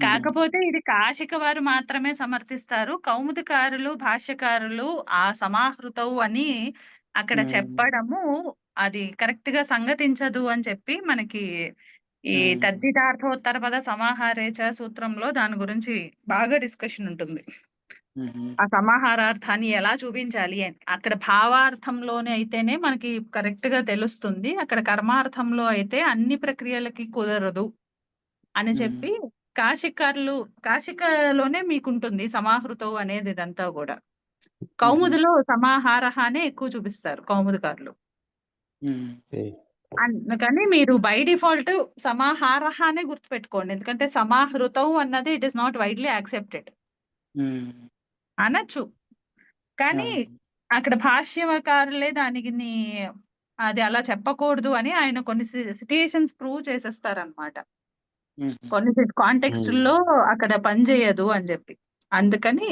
కాకపోతే ఇది కాశిక వారు మాత్రమే సమర్థిస్తారు. కౌముదికారులు, భాష్యకారులు ఆ సమాహృతౌ అని అక్కడ చెప్పడము అది కరెక్ట్ గా సంగతించదు అని చెప్పి మనకి ఈ తద్ధితార్థోత్తర పద సమాహారేచ సూత్రంలో దాని గురించి బాగా డిస్కషన్ ఉంటుంది. ఆ సమాహారార్థాన్ని ఎలా చూపించాలి అని అక్కడ భావార్థంలోనే అయితేనే మనకి కరెక్ట్ గా తెలుస్తుంది. అక్కడ కర్మార్థంలో అయితే అన్ని ప్రక్రియలకి కుదరదు అని చెప్పి కాశికలోనే మీకుంటుంది సమాహృతం అనేది. ఇదంతా కూడా కౌముదిలో సమాహారః అనే ఎక్కువ చూపిస్తారు కౌముదికారులు. అందుకని మీరు బై డిఫాల్ట్ సమాహారః అనే గుర్తుపెట్టుకోండి, ఎందుకంటే సమాహృతం అన్నది it is not widely accepted అనొచ్చు. కానీ అక్కడ భాష్యకారులే దానికి అది అలా చెప్పకూడదు అని ఆయన కొన్ని సిట్యుయేషన్స్ ప్రూవ్ చేసేస్తారనమాట. కొన్ని కాంటెక్స్ట్ లో అక్కడ పనిచేయదు అని చెప్పి. అందుకని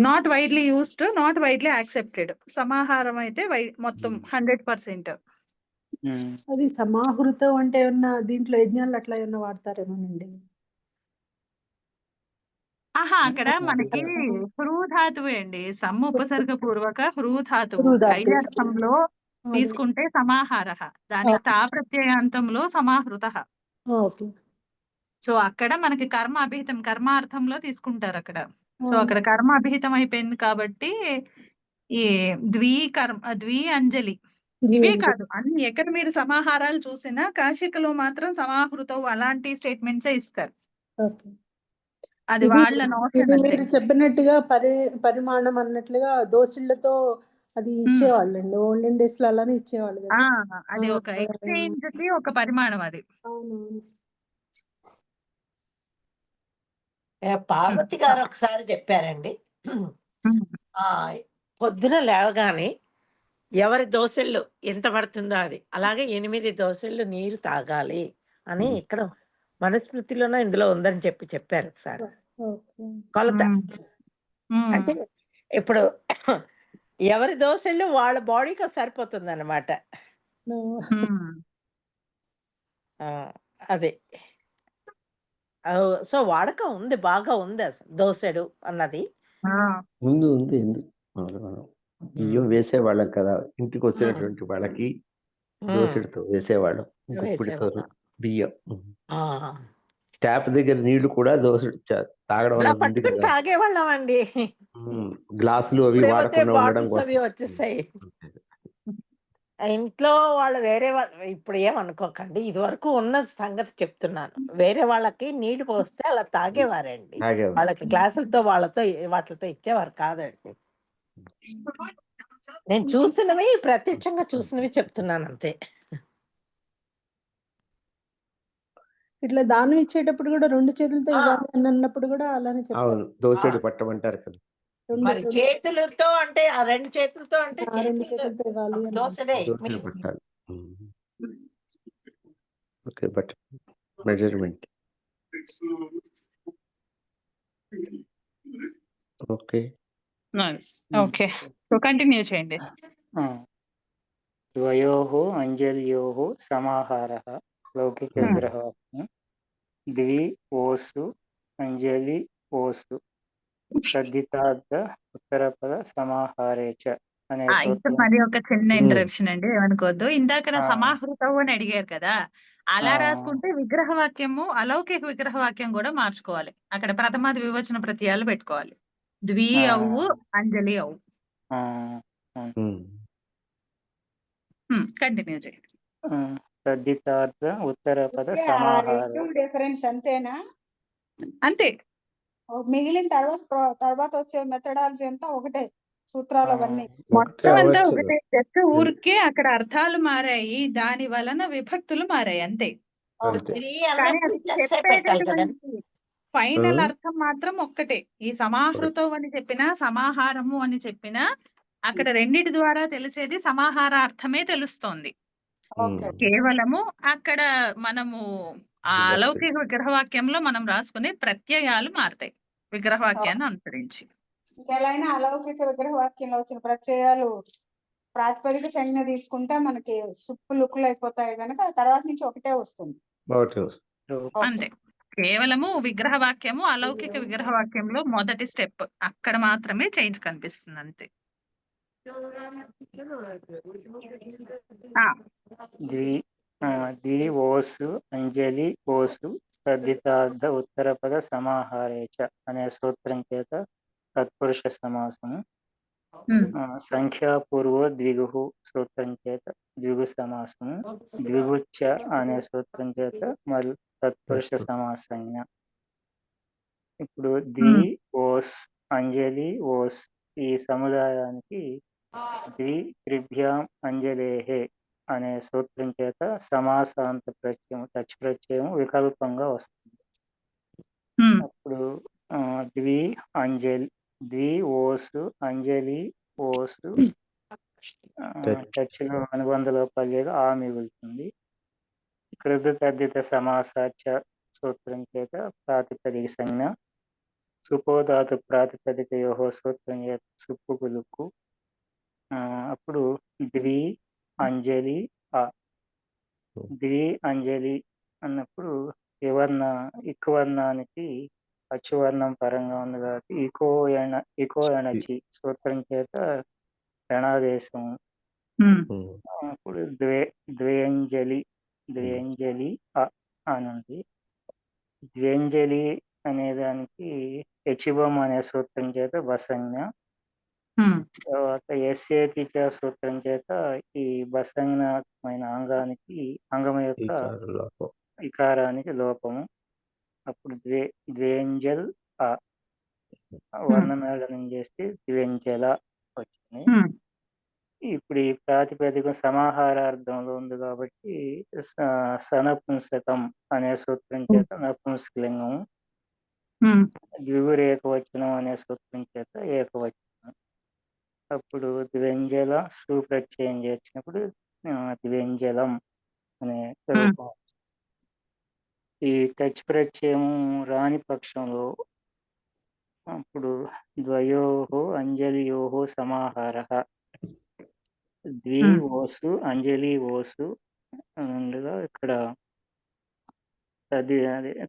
not widely used, not widely accepted. సమాహారం అయితే మొత్తం 100%. అది సమాహృతం అంటే ఏమన్నా దీంట్లో యజ్ఞాలు అట్లా ఏమన్నా వాడతారేమోనండి. అక్కడ మనకి హృధాతువే అండి, సమ్ము ఉపసర్గ పూర్వక హృధాతువు హృధాతు. అర్థంలో తీసుకుంటే సమాహారః, దానికి తా ప్రత్యయాంతంలో సమాహృతః. ఓకే. సో అక్కడ మనకి కర్మ అభిహితం, కర్మార్థంలో తీసుకుంటారు అక్కడ. సో అక్కడ కర్మ అభిహితం అయిపోయింది కాబట్టి ఈ ద్వి అంజలి ఇవే కాదు అన్ని ఎక్కడ మీరు సమాహారాలు చూసినా కాశికలో మాత్రం సమాహృతం అలాంటి స్టేట్మెంట్సే ఇస్తారు. ఓకే. అది ఇది వాళ్ళ నోషన్ ఇది అంతే. మీరు చెప్పినట్టుగా పరిమాణం అన్నట్లుగా దోసిళ్లతో అది ఇచ్చేవాళ్ళండి. ఓల్డెన్ డేస్ లో అలానే ఇచ్చేవాళ్ళు కదా. అది ఒక ఎక్స్చేంజ్ కి ఒక పరిమాణం అది. అవునవును. పార్వతి గారు ఒకసారి చెప్పారండి, పొద్దున లేవగానే ఎవరి దోసెళ్ళు ఎంత పడుతుందో అది. అలాగే 8 దోసెళ్ళు నీరు తాగాలి అని ఇక్కడ మనుస్మృతిలోనో ఇందులో ఉందని చెప్పారు ఒకసారి. ఓకే. కొలత. ఉమ్, అంటే ఇప్పుడు ఎవరి దోసెళ్ళు వాళ్ళ బాడీకి సరిపోతుందన్నమాట. ఉమ్. ఆ! అదే. సో, వాడకం ఉంది. బాగా ఉంది అసలు దోసెడు అన్నది. ఆ, ఉంది ఉంది ఉంది. మనం బియ్యం వేసేవాళ్ళం కదా, ఇంటికి హ్మ్. వచ్చినటువంటి వాళ్ళకి హ్మ్. దోసెడుతో వేసేవాళ్ళం, గుప్పిడితో వేసేవాళ్ళం. బియ్యం. ఆ! ట్యాప్ దగ్గర నీళ్లు కూడా దోసెడు తాగడం అలా అనేది ఉంది పట్టుకొని కదా. తాగేవాళ్ళమండి. గ్లాసులు అవి ఇప్పుడేమోతే వాడకుండా ఉండడం బాటిల్స్ అవి కోసం. వచ్చేసాయి. ఇంట్లో వాళ్ళు వేరే ఇప్పుడు ఏమనుకోకండి. ఇదివరకు ఉన్న సంగతి చెప్తున్నాను. వేరే వాళ్ళకి నీళ్లు పోస్తే అలా తాగేవారండి. తాగేవారు. వాళ్ళకి గ్లాసులతో వాటిలతో ఇచ్చేవారు కాదండి. నేను చూసినవి ప్రత్యక్షంగా చూసినవి చెప్తున్నాను అంతే. ఇట్లా దానం ఇచ్చేటప్పుడు కూడా 2 చేతులతో ఆ! ఇవ్వాలి అని అన్నప్పుడు కూడా అలానే చెప్పారు. అవును, ఆ! దోసెడు పట్టమంటారు కదా. మరి చేతులతో అంటే ఆ 2 చేతులతో అంటే 2 చేతులతో ఇవ్వాలి అని. దోసెడే ఇట్ దోసెడు మీన్స్. పట్టాలి. Okay, but measurement. Okay. Nice. Okay, so continue చేయండి. ద్వయోః అంజల్యోః సమాహారः లౌకిక విగ్రహవాక్యం. ద్వి ఓసు అంజలి ఓసు తద్ధితార్థ ఉత్తరపద సమాహారే చ అనే ఇప్పుడు సూత్రం. మరి ఒక చిన్న ఇంటరప్షన్ అండి, ఏమనుకోవద్దు. ఇందాక నా ఆ. సమాహృతవు అని అడిగారు కదా, అలా ఆ. రాసుకుంటే విగ్రహవాక్యము అలౌకిక విగ్రహవాక్యం కూడా మార్చుకోవాలి. అక్కడ ప్రథమ ద్వివచన ప్రత్యయాలు పెట్టుకోవాలి. ద్వి ఆ. అవు అంజలి అవు. ఆ, కంటిన్యూ చేయండి. తద్ధితార్థ ఉత్తరపద అంటే ఆ సమాహార. 2 డిఫరెన్స్ అంతేనా? అంతే. మిగిలిన తర్వాత వచ్చే మెథడాలజీ అంతా ఒకటే, సూత్రాలు అవన్నీ. ఒకటే మొత్తం అంతా అవ్వచ్చు. ఒకటే, జస్ట్ ఊరికే అక్కడ అర్థాలు మారాయి, దాని వలన విభక్తులు మారాయి అంతే. అంతే. త్రీ కానీ అన్నప్పుడు అది ప్లస్ పెట్టాలి కదండి. చెప్పేటటువంటి ఫైనల్ అర్థం మాత్రం ఒక్కటే. ఈ సమాహృతం అని చెప్పినా సమాహారము అని చెప్పినా అక్కడ రెండిటి ద్వారా తెలిసేది సమాహార అర్థమే తెలుస్తోంది. ఓకే. కేవలము అక్కడ మనము ఆ విభక్తులు. అలౌకిక విగ్రహవాక్యంలో మనం రాసుకునే ప్రత్యయాలు మారతాయి విగ్రహవాక్యాన్ని అనుసరించి. ఇంకెలా అయినా అలౌకిక విగ్రహ వాక్యంలో వచ్చిన ప్రత్యయాలు ప్రాతిపదిక సంజ్ఞ తీసుకుంటే మనకి సుప్పు లుక్కులు అయిపోతాయి కనుక తర్వాత నుంచి ఒకటే వస్తుంది. ఒకటే వస్తుంది. అంతే. కేవలము విగ్రహవాక్యము అలౌకిక విగ్రహవాక్యంలో మొదటి స్టెప్, అక్కడ మాత్రమే చేంజ్ కనిపిస్తుంది అంతే. ద్వి ఓసు అంజలి ఓసు తద్ధితార్థ ఉత్తరపద సమాహారే చ అనే సూత్రం చేత తత్పురుష సమాసము. సంఖ్యాపూర్వ ద్విగు సూత్రం చేత ద్విగు సమాసము. ద్విగుచ్చ అనే సూత్రం చేత మరి తత్పురుష సమాసంజ్ఞ. ఇప్పుడు ద్వి ఓస్ అంజలి ఓస్ ఈ సముదాయానికి ద్వి త్రిభ్యాం అంజలేహే అనే సూత్రం చేత సమాసాంత ప్రత్యయం టచ్ ప్రత్యయం వికల్పంగా వస్తుంది. అప్పుడు ద్వి అంజలి ద్వి ఓసు అంజలి ఓసు టచ్లో అనుబంధ లోపాలు లేదు, ఆ మిగులుతుంది. కృత తద్ధిత సమాసాచ సూత్రం చేత ప్రాతిపదిక సంజ్ఞ. సుపోధాతు ప్రాతిపదికయోహో సూత్రం చేత సుప్పు గులుక్కు. అప్పుడు ద్వి అంజలి ఆ. ద్వి అంజలి అన్నప్పుడు ఇక్కువర్ణానికి అచ్చువర్ణం పరంగా ఉంది కాబట్టి ఇకో ఎనచి సూత్రం చేత రణాదేశం. అప్పుడు ద్వ్యంజలి అని ఉంది. ద్వ్యంజలి అనే దానికి యచివం అనే సూత్రం చేత వసంజ్ఞ. తర్వాత ఎస్ఏపిచ సూత్రం చేత ఈ బసంజ్ఞాత్మైన అంగం యొక్క ఇకారానికి లోపము. అప్పుడు ద్వ్యంజల్ ఆ వర్ణమేళనం చేస్తే ద్వ్యంజల వచ్చింది. ఇప్పుడు ఈ ప్రాతిపదిక సమాహారార్థంలో ఉంది కాబట్టి సనపుంసకం అనే సూత్రం చేత నపుంసకలింగం. ద్విగురు ఏకవచనం అనే సూత్రం చేత ఏకవచనం. అప్పుడు ద్వ్యంజల సు ప్రత్యయం చేసినప్పుడు ద్వ్యంజలం అనే రూపం. ఈ టచ్ ప్రత్యయం రాని పక్షంలో అప్పుడు ద్వయోహో అంజలియోహో సమాహారః ద్వి ఓసు అంజలి ఓసు ఉండగా ఇక్కడ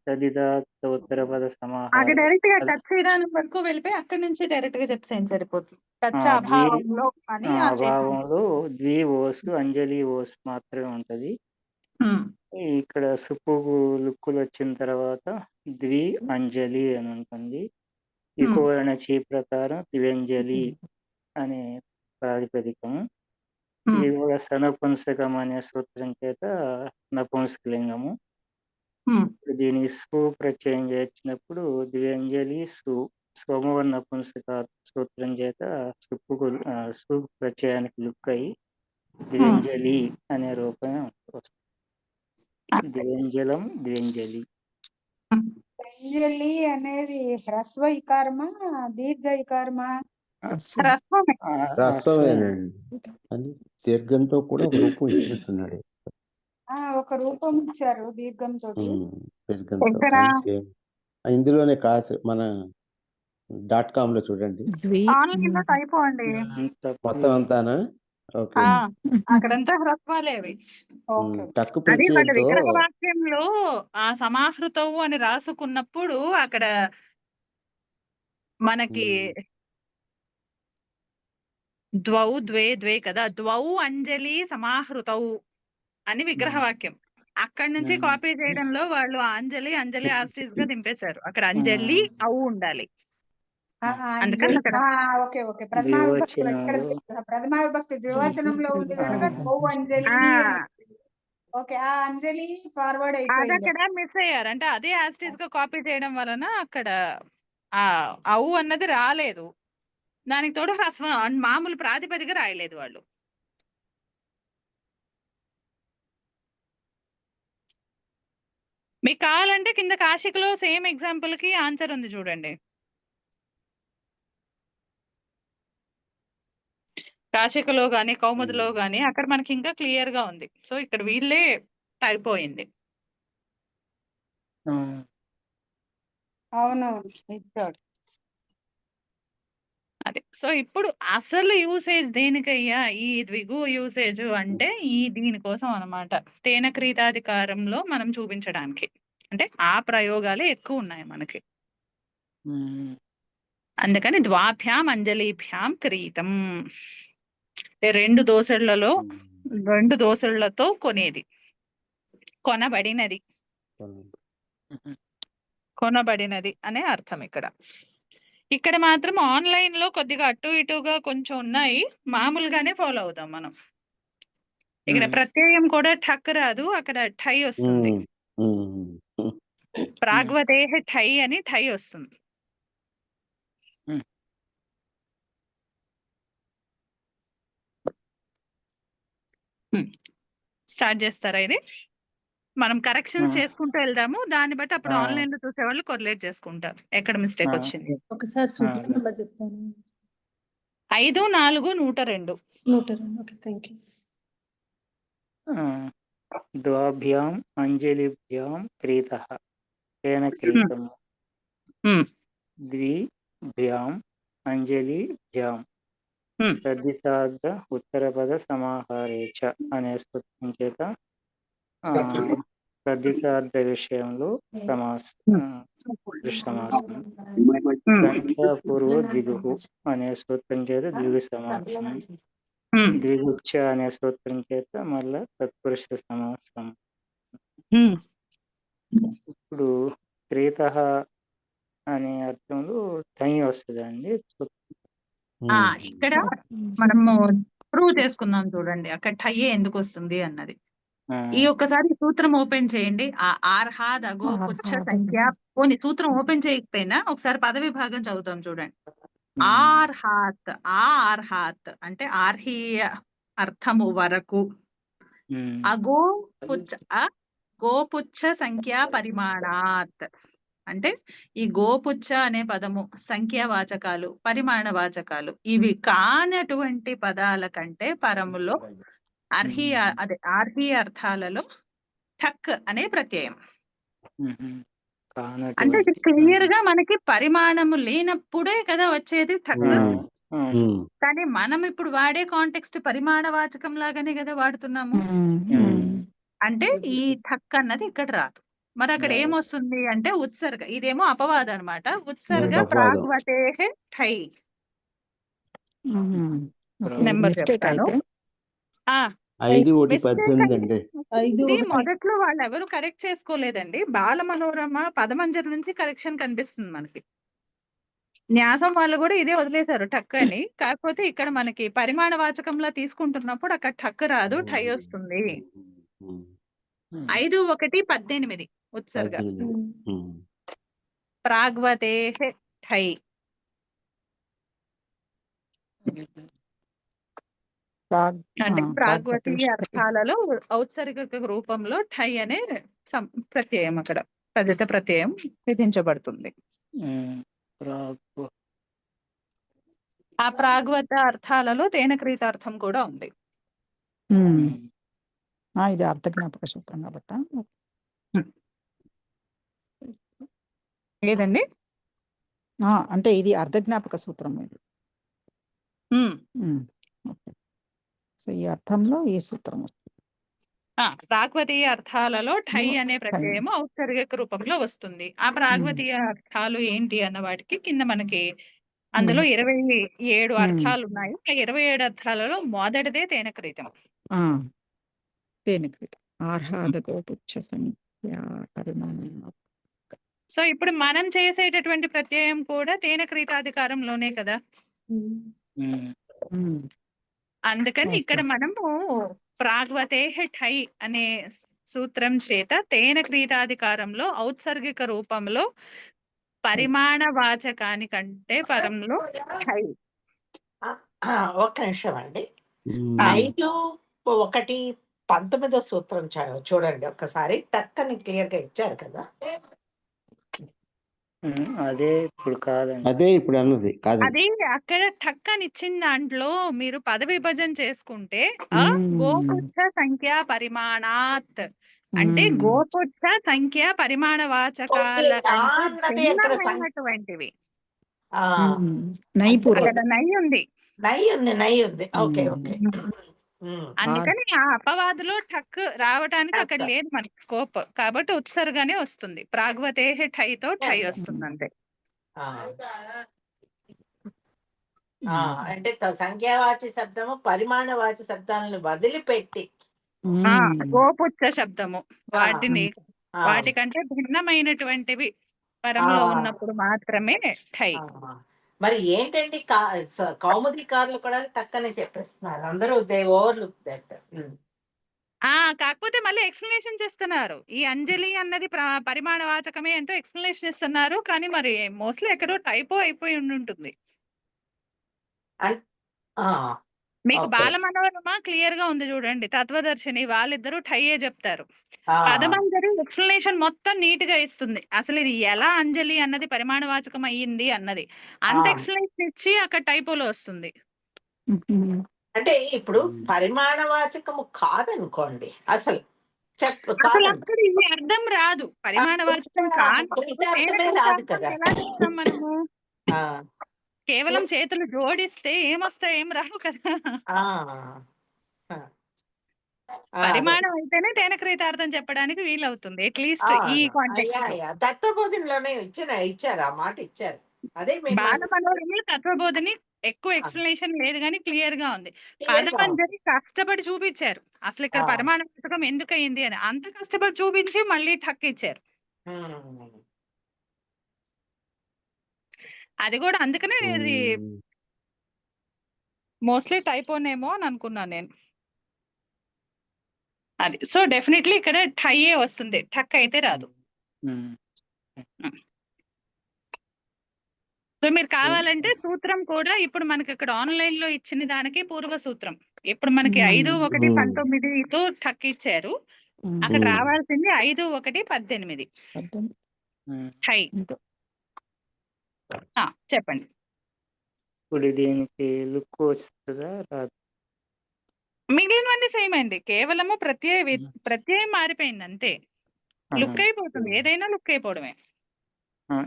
తదిదాత్త ఉత్తర పద అక్కడ సమాహారం డైరెక్ట్ గా టచ్ చేయడానికి వరకు వెళ్ళిపోయి అక్కడి నుంచి డైరెక్ట్ గా చెప్పేసి సరిపోతుంది. టచ్ ద్వి అభావంలో అని ఆ స్టేట్మెంట్. అభావంలో ద్వి ఓసు అంజలి ఓసు మాత్రమే ఉంటది. ఇక్కడ సుపుగు లుక్కులు వచ్చిన తర్వాత ద్వి అంజలి అని ఉంటుంది. ఇకోవర్ణ చీ ప్రకారం ద్వ్యంజలి అనే ప్రాతిపదికం. ఇది కూడా సనపుంసకం అనే సూత్రం చేత నపుంసకలింగము. దీనికి సు ప్రత్యయం చేసినప్పుడు ద్వ్యంజలి సు సోమవర్ణ నపుంసక సూత్రం చేత సు ప్రత్యయానికి లుక్ అయి ద్వ్యంజలి అనే రూపం వస్తుంది. ద్వ్యంజలం ద్వ్యంజలి. అంజలి అనేది హ్రస్వ ఇకారమా దీర్ఘ ఇకారమా? రసమే. రాష్ట్రమేనండి అని దీర్ఘంతో కూడా ఒక రూపం ఇచ్చినట్టున్నాడు. ఒక రూపం ఇచ్చారు దీర్ఘంతో. దీర్ఘంతో ఎక్కడ? సేమ్ ఇందులోనే మన .com లో చూడండి ఆన్లైన్ లో టైప్ అండి. మొత్తం అంతానా. ఓకే. అక్కడంతా హ్రస్వాలే అవి. టక్కు అది వాళ్ళ ప్రత్యయంతో విగ్రహ వాక్యంలో ఆ సమాహృతవు అని రాసుకున్నప్పుడు అక్కడ మనకి ద్వౌ ద్వే ద్వే కదా, ద్వౌ అంజలి సమాహృతవు అని విగ్రహ వాక్యం. అక్కడి నుంచి కాపీ చేయడంలో వాళ్ళు అంజలి అంజలి ఆస్ట్రీస్ గా దింపేశారు. అక్కడ అంజలి అవు ఉండాలి. అందుకని అక్కడ ఓకే ప్రథమా విభక్తి ఇక్కడ ద్వివచనంలో ప్రథమా విభక్తి ద్వివచనంలో ఉంది కనుక గౌ అంజలి అని. ఓకే, ఆ అంజలి ఫార్వర్డ్ అది అయిపోయింది. అక్కడ మిస్ అయ్యారు. అంటే అదే యాస్టీస్ గా కాపీ చేయడం వలన అక్కడ ఆ అవు అన్నది రాలేదు. దానికి తోడు హ్రస్వం మామూలు ప్రాతిపదిక రాయలేదు వాళ్ళు. మీకు కావాలంటే కింద కాశికలో సేమ్ ఎగ్జాంపుల్ కి ఆన్సర్ ఉంది చూడండి. కాశికలో గాని కౌముదిలో గాని అక్కడ మనకి ఇంకా క్లియర్ గా ఉంది. సో ఇక్కడ వీళ్ళే అయిపోయింది. అవునవును ఇచ్చాడు. అదే. సో ఇప్పుడు అసలు యూసేజ్ దేనికయ్యా ఈ ద్విగు యూసేజ్ అంటే దీనికోసం అన్నమాట. తేన క్రీతాధికారంలో మనం చూపించడానికి. అంటే ఆ ప్రయోగాలే ఎక్కువ ఉన్నాయి మనకి. అందుకని ద్వాభ్యాం అంజలిభ్యాం క్రీతం. రెండు దోసళ్లతో కొనేది, కొనబడినది అనే అర్థం ఇక్కడ. ఇక్కడ మాత్రం ఆన్లైన్ లో కొద్దిగా అటు ఇటుగా కొంచెం ఉన్నాయి. మామూలుగానే ఫాలో అవుతాం మనం. ఇక్కడ ప్రత్యయం కూడా ఠక్ రాదు, అక్కడ ఠై వస్తుంది. ప్రాగ్వదేహ ఠై అని ఠై వస్తుంది. స్టార్ట్ చేస్తారా? ఇది మనం కరెక్షన్స్ చేసుకుంటూ వెళ్దాము. దాన్ని బట్టి అప్పుడు ఆన్లైన్ లో చూసే వాళ్ళు కొరిలేట్ చేసుకుంటారు ఎక్కడ మిస్టేక్ వచ్చింది. ఒకసారి సూత్రం నెంబర్ చెప్తాను. 5, 4, 102. 102. Okay, thank you. ద్వాభ్యాం అంజలిభ్యాం క్రీతః తేన క్రీతం. ద్విభ్యాం అంజలిభ్యాం తద్దితార్థ ఉత్తరపద సమాహారే చ అనే సూత్రం చేత తద్దితార్థ విషయంలో సమాసం. సంఖ్యాపూర్వ ద్విగు అనే సూత్రం చేత ద్విగు సమాసం. ద్విగుచ్చ అనే సూత్రం చేత మళ్ళా తత్పురుష సమాసం. ఇప్పుడు క్రీతః అనే అర్థంలో టై వస్తుందండి. ఇక్కడ మనము ప్రూవ్ చేసుకుందాం చూడండి, అక్కడ టై ఎందుకు వస్తుంది అన్నది. ఈ ఒక్కసారి సూత్రం ఓపెన్ చేయండి. ఆ ఆర్హాద్ అగో పుచ్చ సంఖ్య పోనీ సూత్రం ఓపెన్ చేయకపోయినా ఒకసారి పద విభాగం చదువుతాం చూడండి. ఆర్హాత్, ఆర్హాత్ అంటే ఆర్హీయ అర్థము వరకు. అగో పుచ్చ గోపుచ్చ సంఖ్యా పరిమాణాత్. అంటే ఈ గోపుచ్చ అనే పదము సంఖ్యావాచకాలు, పరిమాణవాచకాలు ఇవి కానటువంటి పదాల కంటే పరములో ఆర్హి అర్థాలలో ఠక్ అనే ప్రత్యయం. అంటే ఇది క్లియర్ గా మనకి పరిమాణము లేనప్పుడే కదా వచ్చేది ఠక్. కానీ మనం ఇప్పుడు వాడే కాంటెక్స్ట్ పరిమాణవాచకం లాగానే కదా వాడుతున్నాము. అంటే ఈ ఠక్ అన్నది ఇక్కడ రాదు. మరి అక్కడ ఏమొస్తుంది అంటే ఉత్సర్గ. ఇదేమో అపవాదం అన్నమాట. ఉత్సర్గ ప్రాగ్వతే ఠై. నెంబర్ చెప్తాను. ఇది మొదట్లో వాళ్ళు ఎవరు కరెక్ట్ చేసుకోలేదండి. బాల మనోరమ పదమంజరి నుంచి కరెక్షన్ కనిపిస్తుంది మనకి. న్యాసం వాళ్ళు కూడా ఇదే వదిలేశారు ఠక్ అని. కాకపోతే ఇక్కడ మనకి పరిమాణ వాచకంలా తీసుకుంటున్నప్పుడు అక్కడ ఠక్ రాదు, ఠై వస్తుంది. 5-1-18 ఉత్సర్గ. ప్రాగ్వతే ఠై. అంటే ప్రాగ్వతి అర్థాలలో ఔత్సర్గిక రూపంలో ఠై అనే ప్రత్యయం అక్కడ తదిత ప్రత్యయం విధించబడుతుంది. ఆ ప్రాగ్వత అర్థాలలో తేనక్రీతార్థం కూడా ఉంది. ఇది అర్థజ్ఞాపక సూత్రం కాబట్టి ఏదండి అంటే ఇది అర్థజ్ఞాపక సూత్రం ఇది. సో ఈ అర్థంలో ఈ సూత్రం వస్తుంది. ప్రాగ్వతీయ అర్థాలలో ఠై అనే ప్రత్యయము ఔత్సర్గిక రూపంలో వస్తుంది. ఆ ప్రాగ్వతీయ అర్థాలు ఏంటి అన్న వాటికి కింద మనకి అందులో 27 అర్థాలు ఉన్నాయి. ఆ 27 అర్థాలలో మొదటిదే తేనక్రీతం. తేనక్రీతం ఆర్హాద గోపుచ్చ సంఖ్యా పరిమాణం. సో ఇప్పుడు మనం చేసేటటువంటి ప్రత్యయం కూడా తేనక్రీతాధికారంలోనే కదా. అందుకని ఇక్కడ మనము ప్రాగ్వతే ఠై అనే సూత్రం చేత తేనక్రీతాధికారంలో ఔత్సర్గిక రూపంలో పరిమాణ వాచకానికంటే పరంలో ఠై. ఒక్క నిమిషం అండి. 5-1-19 సూత్రం చూడండి ఒక్కసారి. టక్ అని క్లియర్ గా ఇచ్చారు కదా. అదే ఇప్పుడు కాదండి. అదే ఇప్పుడు అన్నది కాదు. అది అక్కడ ఠక్ అని ఇచ్చిన దాంట్లో మీరు పద విభజన చేసుకుంటే గోపుచ్చ సంఖ్య పరిమాణాత్ అంటే గోపుచ్చ సంఖ్య పరిమాణ వాచకాల భిన్నమైనటువంటివి. నై ఉంది. Okay okay. అందుకని ఆ అపవాదులో ఠక్ రావడానికి అక్కడ లేదు మనకి స్కోప్. కాబట్టి ఉత్సర్గానే వస్తుంది. ప్రాగ్వతే ఠైతో ఠై వస్తుంది అంతే. అంటే సంఖ్యావాచి శబ్దము పరిమాణవాచి శబ్దాలను వదిలిపెట్టి గోపుచ్చ శబ్దము వాటికంటే భిన్నమైనటువంటివి పరంలో ఉన్నప్పుడు మాత్రమే ఠై. మరి ఏంటండి కౌముదీకారులు కూడా తక్కనే చెప్పేస్తున్నారు. అందరూ దే ఓవర్లుక్ దట్. కాకపోతే మళ్ళీ ఎక్స్ప్లెనేషన్ చేస్తున్నారు. ఈ అంజలి అన్నది పరిమాణ వాచకమే అంటూ ఎక్స్ప్లెనేషన్ ఇస్తున్నారు. కానీ మరి మోస్ట్లీ ఎక్కడో టైపో అయిపోయి ఉంటుంది. మీకు బాల మనోరమ క్లియర్ గా ఉంది చూడండి. తత్వదర్శిని వాళ్ళిద్దరూ ఠయ్యే చెప్తారు. పదమంజరి ఎక్స్ప్లెనేషన్ మొత్తం నీట్ గా ఇస్తుంది. అసలు ఇది ఎలా అంజలి అన్నది పరిమాణ వాచకం అయ్యింది అన్నది అంత ఎక్స్ప్లెనేషన్ ఇచ్చి అక్కడ టైపోలో వస్తుంది. అంటే ఇప్పుడు పరిమాణవాచకము కాదనుకోండి అసలు అక్కడ ఇది అర్థం రాదు. పరిమాణవాచకం రాదు కదా. ఎలా చెప్తాం మనము? కేవలం చేతులు జోడిస్తే ఏమొస్తాయి, ఏం రావు కదా. పరిమాణం అయితేనే తేనక్రీతార్థం చెప్పడానికి వీలవుతుంది. అట్లీస్ట్ ఈ కాంటెక్స్ట్ తత్వబోధనలోనే ఇచ్చారు ఆ మాట ఇచ్చారు. అదే బాల మనోరమ తత్వబోధని ఎక్కువ ఎక్స్ప్లెనేషన్ లేదు కానీ క్లియర్ గా ఉంది. పదమంజరి కష్టపడి చూపించారు అసలు ఇక్కడ పరిమాణ పుస్తకం ఎందుకు అయింది అని. అంత కష్టపడి చూపించి మళ్ళీ ఠక్ ఇచ్చారు. అది కూడా అందుకనే ఇది మోస్ట్లీ టైపోనేమో అని అనుకున్నాను నేను. అది సో డెఫినెట్లీ ఇక్కడ ఠయ్యే వస్తుంది, ఠక్ అయితే రాదు. సో మీరు కావాలంటే సూత్రం కూడా ఇప్పుడు మనకి ఇక్కడ ఆన్లైన్ లో ఇచ్చిన దానికి పూర్వ సూత్రం. ఇప్పుడు మనకి 5-1-19తో ఠక్ ఇచ్చారు. అక్కడ రావాల్సింది 5-1-18. ఉమ్. హై. ఇంకా చెప్పండి. ఇప్పుడు దీనికి లుక్ వస్తుందా రాదు? మిగిలినవన్నీ సేమ్ అండి, కేవలము ప్రత్యయం మారిపోయింది అంతే. లుక్ అయిపోతుంది, ఏదైనా లుక్ అయిపోవడమే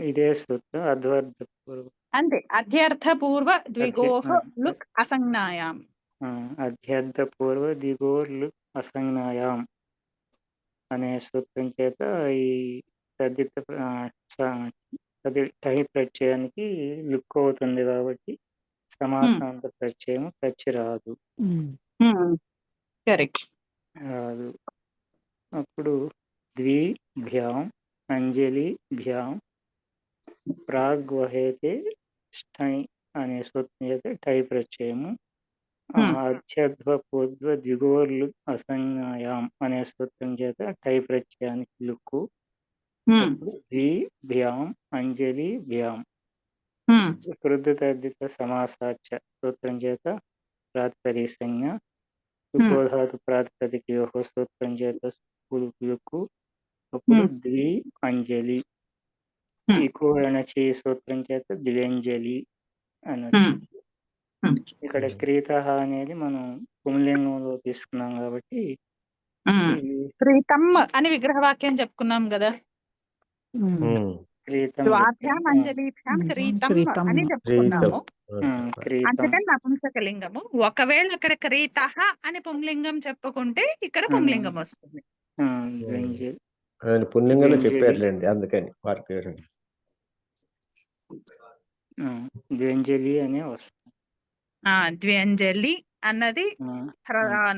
ఇదే సూత్రం అధ్వర్ధ పూర్వ అంతే. అధ్యర్థ పూర్వ ద్విగోహ లుక్ అసంజ్ఞాయాం. అధ్యర్థ పూర్వ దిగోర్ లుక్ అసంజ్ఞాయాం అనే సూత్రం చేత ఈ తదిత టై ప్రత్యయానికి లుక్ అవుతుంది కాబట్టి సమాసాంత ప్రత్యయం ప్రత్య రాదు. కరెక్ట్. రాదు. అప్పుడు ద్విభ్యాం అంజలిభ్యాం ప్రాగ్వహేతే స్టై అనే సూత్రం చేత టై ప్రత్యయము. అధ్యధ్వ పూర్వ ద్విగోర్లు అసంజ్ఞాయాం అనే సూత్రం చేత టై ప్రత్యయానికి లుక్కు. అప్పుడు ద్విభ్యాం అంజలిభ్యాం కృద్ధతద్ధిత సమాసాచ సూత్రం చేత ప్రాతిపదిక సంజ్ఞ. లుకోధాతు ప్రాతిపదికయోః సూత్రం చేత లుక్కు. అప్పుడు ద్వి అంజలి. ఇకో అణచి సూత్రం చేత ద్వ్యంజలి అని వచ్చింది. ఇక్కడ క్రీత అనేది మనం పుంలింగంలో తీసుకున్నాం కాబట్టి క్రీతం అని విగ్రహవాక్యం చెప్పుకున్నాం కదా. క్రీతం ద్వాభ్యాం అంజలీభ్యాం క్రీతం అని చెప్పుకున్నాము. క్రీతం అందుకని నపుంసకలింగము. ఒకవేళ అక్కడ క్రీత అని పుంలింగం చెప్పుకుంటే ఇక్కడ పుంలింగం వస్తుంది. ద్వ్యంజలి. ఆయన పుణ్యంగానే చెప్పారులేండి, అందుకని వారి పేరు. ద్వ్యంజలి అనే వస్తుంది. ద్వ్యంజలి అన్నది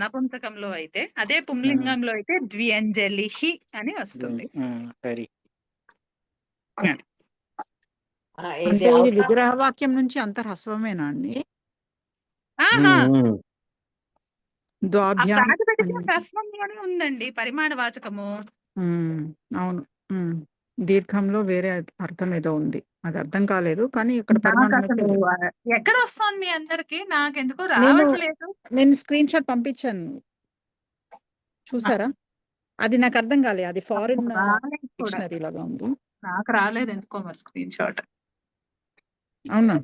నపుంసకంలో అయితే, అదే పుంలింగంలో అయితే ద్వ్యంజలిహి అని వస్తుంది. సరే. అంటే ఇది విగ్రహవాక్యం నుంచి అంతర్హస్వమేనా అండి? ద్వాభ్యాం ప్రాతిపదిక హ్రస్వంలోనే ఉందండి పరిమాణ వాచకము. అవును. దీర్ఘంలో వేరే అర్థం ఏదో ఉంది, అది అర్థం కాలేదు. కానీ ఇక్కడ ఎక్కడ వస్తుంది మీ అందరికి? నాకెందుకో రావట్లేదు. నేను స్క్రీన్ షాట్ పంపించాను, చూసారా? అది నాకు అర్థం కాలేదు, అది ఫారిన్ డిక్షనరీ లాగా ఉంది. నాకు రాలేదు ఎందుకో మరి స్క్రీన్ షాట్. అవునా?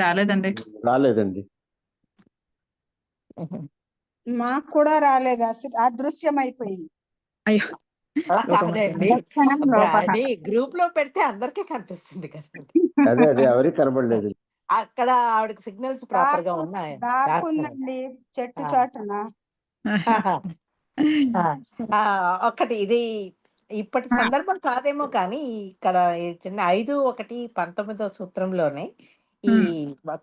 రాలేదండి. రాలేదండి. మాకు కూడా రాలేదు, అసలు అదృశ్యం అయిపోయింది. అయ్యో, కాదండి, అది గ్రూప్ లో పెడితే అందరికీ కనిపిస్తుంది కదండి. అదే ఎవరికి కనబడలేదు. అక్కడ ఆవిడకి సిగ్నల్స్ ప్రాపర్ గా ఉన్నాయి. దాక్కుందండి చెట్టు చాటున. ఒకటి ఇది ఇప్పటి సందర్భం కాదేమో కానీ ఇక్కడ చిన్న 5:1:19 సూత్రంలోనే ఈ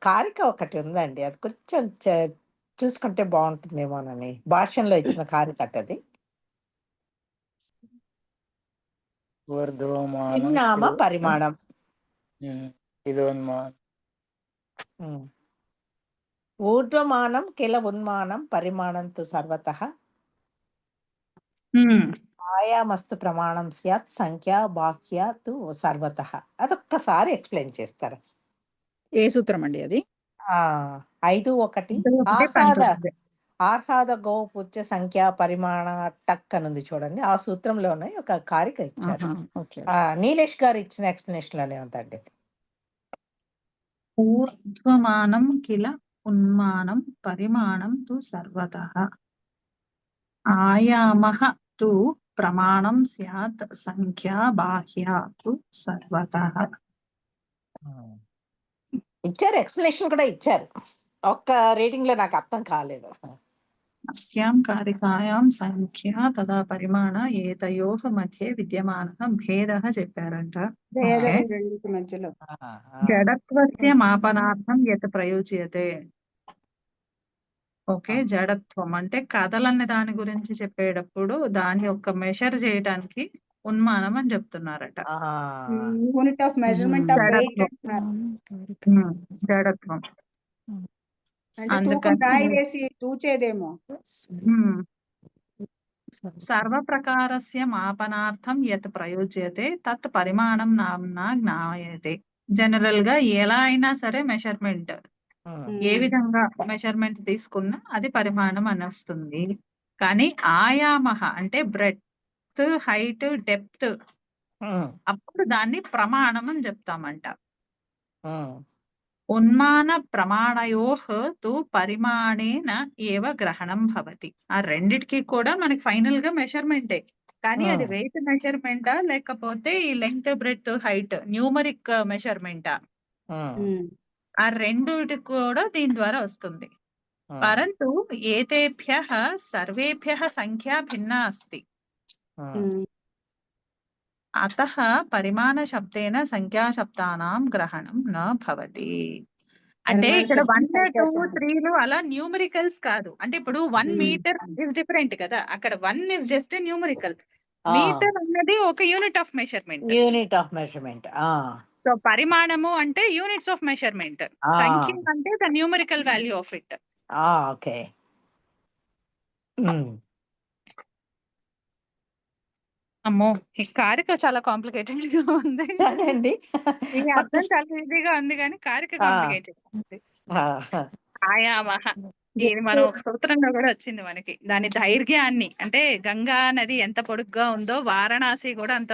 కారిక ఒకటి ఉందండి. అది కొంచెం చూసుకుంటే బాగుంటుందేమోనని భాష్యంలో ఇచ్చిన కారిక అది. నామ పరిమాణం ఊర్ధ్వమానం కిల ఉన్మానం పరిమాణం తు సర్వతః ఆయామస్తు ప్రమాణం స్యాత్ సంఖ్య బాహ్య తు సర్వతః. అదొక్కసారి ఎక్స్ప్లెయిన్ చేస్తారా? ఏ సూత్రం అండి అది? 5:1 ఆర్హాద గో పుచ్చ సంఖ్య పరిమాణ టక్ అనుంది చూడండి, ఆ సూత్రంలోనే ఒక కారిక ఇచ్చారు. నీలేష్ గారు ఇచ్చిన ఎక్స్ప్లెనేషన్ లోనే ఉందండి. ఊర్ధ్వమానం కిల ఉన్మానం పరిమాణం తు సర్వతః ఆయామః తు ప్రమాణం స్యాత్ సంఖ్యా బాహ్యా తు సర్వతః. ఇచ్చారు, ఎక్స్ప్లెనేషన్ కూడా ఇచ్చారు. ఒక్క రీడింగ్ లో నాకు అర్థం కాలేదు. అస్యాం కారికాయాం సంఖ్య తదా పరిమాణ ఏతయోః మధ్యే విద్యమానః భేదః చెప్పారంట. మధ్యలో జడత్వస్య మాపనార్థం యత్ ప్రయోజ్యతే. ఓకే, జడత్వం అంటే కదలనే దాని గురించి చెప్పేటప్పుడు దాని యొక్క మెషర్ చేయడానికి ఉన్మానం అని చెప్తున్నారట. Unit of measurement of weight. జడత్వం అంటే తూకం రాయి వేసి తూచేదేమో. సర్వప్రకారస్య మాపనార్థం యత్ ప్రయోజ్యతే తత్ పరిమాణం నామ్నా జ్ఞాయతే. జనరల్ గా ఎలా అయినా సరే మెషర్మెంట్, ఏ విధంగా మెషర్మెంట్ తీసుకున్నా అది పరిమాణం అని వస్తుంది. కానీ ఆయామః అంటే బ్రెడ్త్, హైట్, డెప్త్ ఉమ్, అప్పుడు దాన్ని ప్రమాణం అని చెప్తామంట. ఉమ్, ఉన్మాన ప్రమాణయోః తు పరిమాణేన ఏవ గ్రహణం భవతి. ఆ రెండిటికి కూడా మనకి ఫైనల్ గా మెజర్మెంటే, కానీ అది ఉమ్, వెయిట్ మెజర్మెంటా లేకపోతే ఈ లెంగ్త్ బ్రెడ్త్ హైట్ న్యూమరిక్ మెజర్మెంటా, ఉమ్, ఉమ్. ఆ రెండుటి కూడా దీని ద్వారా వస్తుంది. ఉమ్, పరంతు ఏతేభ్యః సర్వేభ్యః సంఖ్యా భిన్నా అస్తి. ఉమ్. ఉమ్. అతః పరిమాణ శబ్దేన సంఖ్యా శబ్దానాం గ్రహణం న భవతి. అంటే పరిమాణ ఇక్కడ శబ్దం 1, సంఖ్యా 2, శబ్దం 3 అలా న్యూమరికల్స్ కాదు. అంటే ఇప్పుడు 1 ఉమ్. మీటర్ ఇస్ డిఫరెంట్ కదా, అక్కడ 1 ఇస్ జస్ట్ న్యూమరికల్. ఆ, మీటర్ అన్నది ఒక unit of measurement. Unit of measurement. So పరిమాణము అంటే యూనిట్స్ ఆఫ్ మెజర్మెంట్, సంఖ్య అంటే the numerical value of it. Okay. Um. అమ్మో, ఈ కారిక చాలా కాంప్లికేటెడ్ గా ఉంది. అదండి. ఈ అర్థం చాలా ఈజీగా ఉంది కానీ కారిక ఆ, కాంప్లికేటెడ్ ఉంది. ఆ, ఆయామహ, ఇది మనం ఒక సూత్రంలో కూడా వచ్చింది మనకి. దాని దైర్ఘ్యాన్ని అంటే గంగా నది ఎంత పొడుగ్గా ఉందో వారణాసి కూడా అంత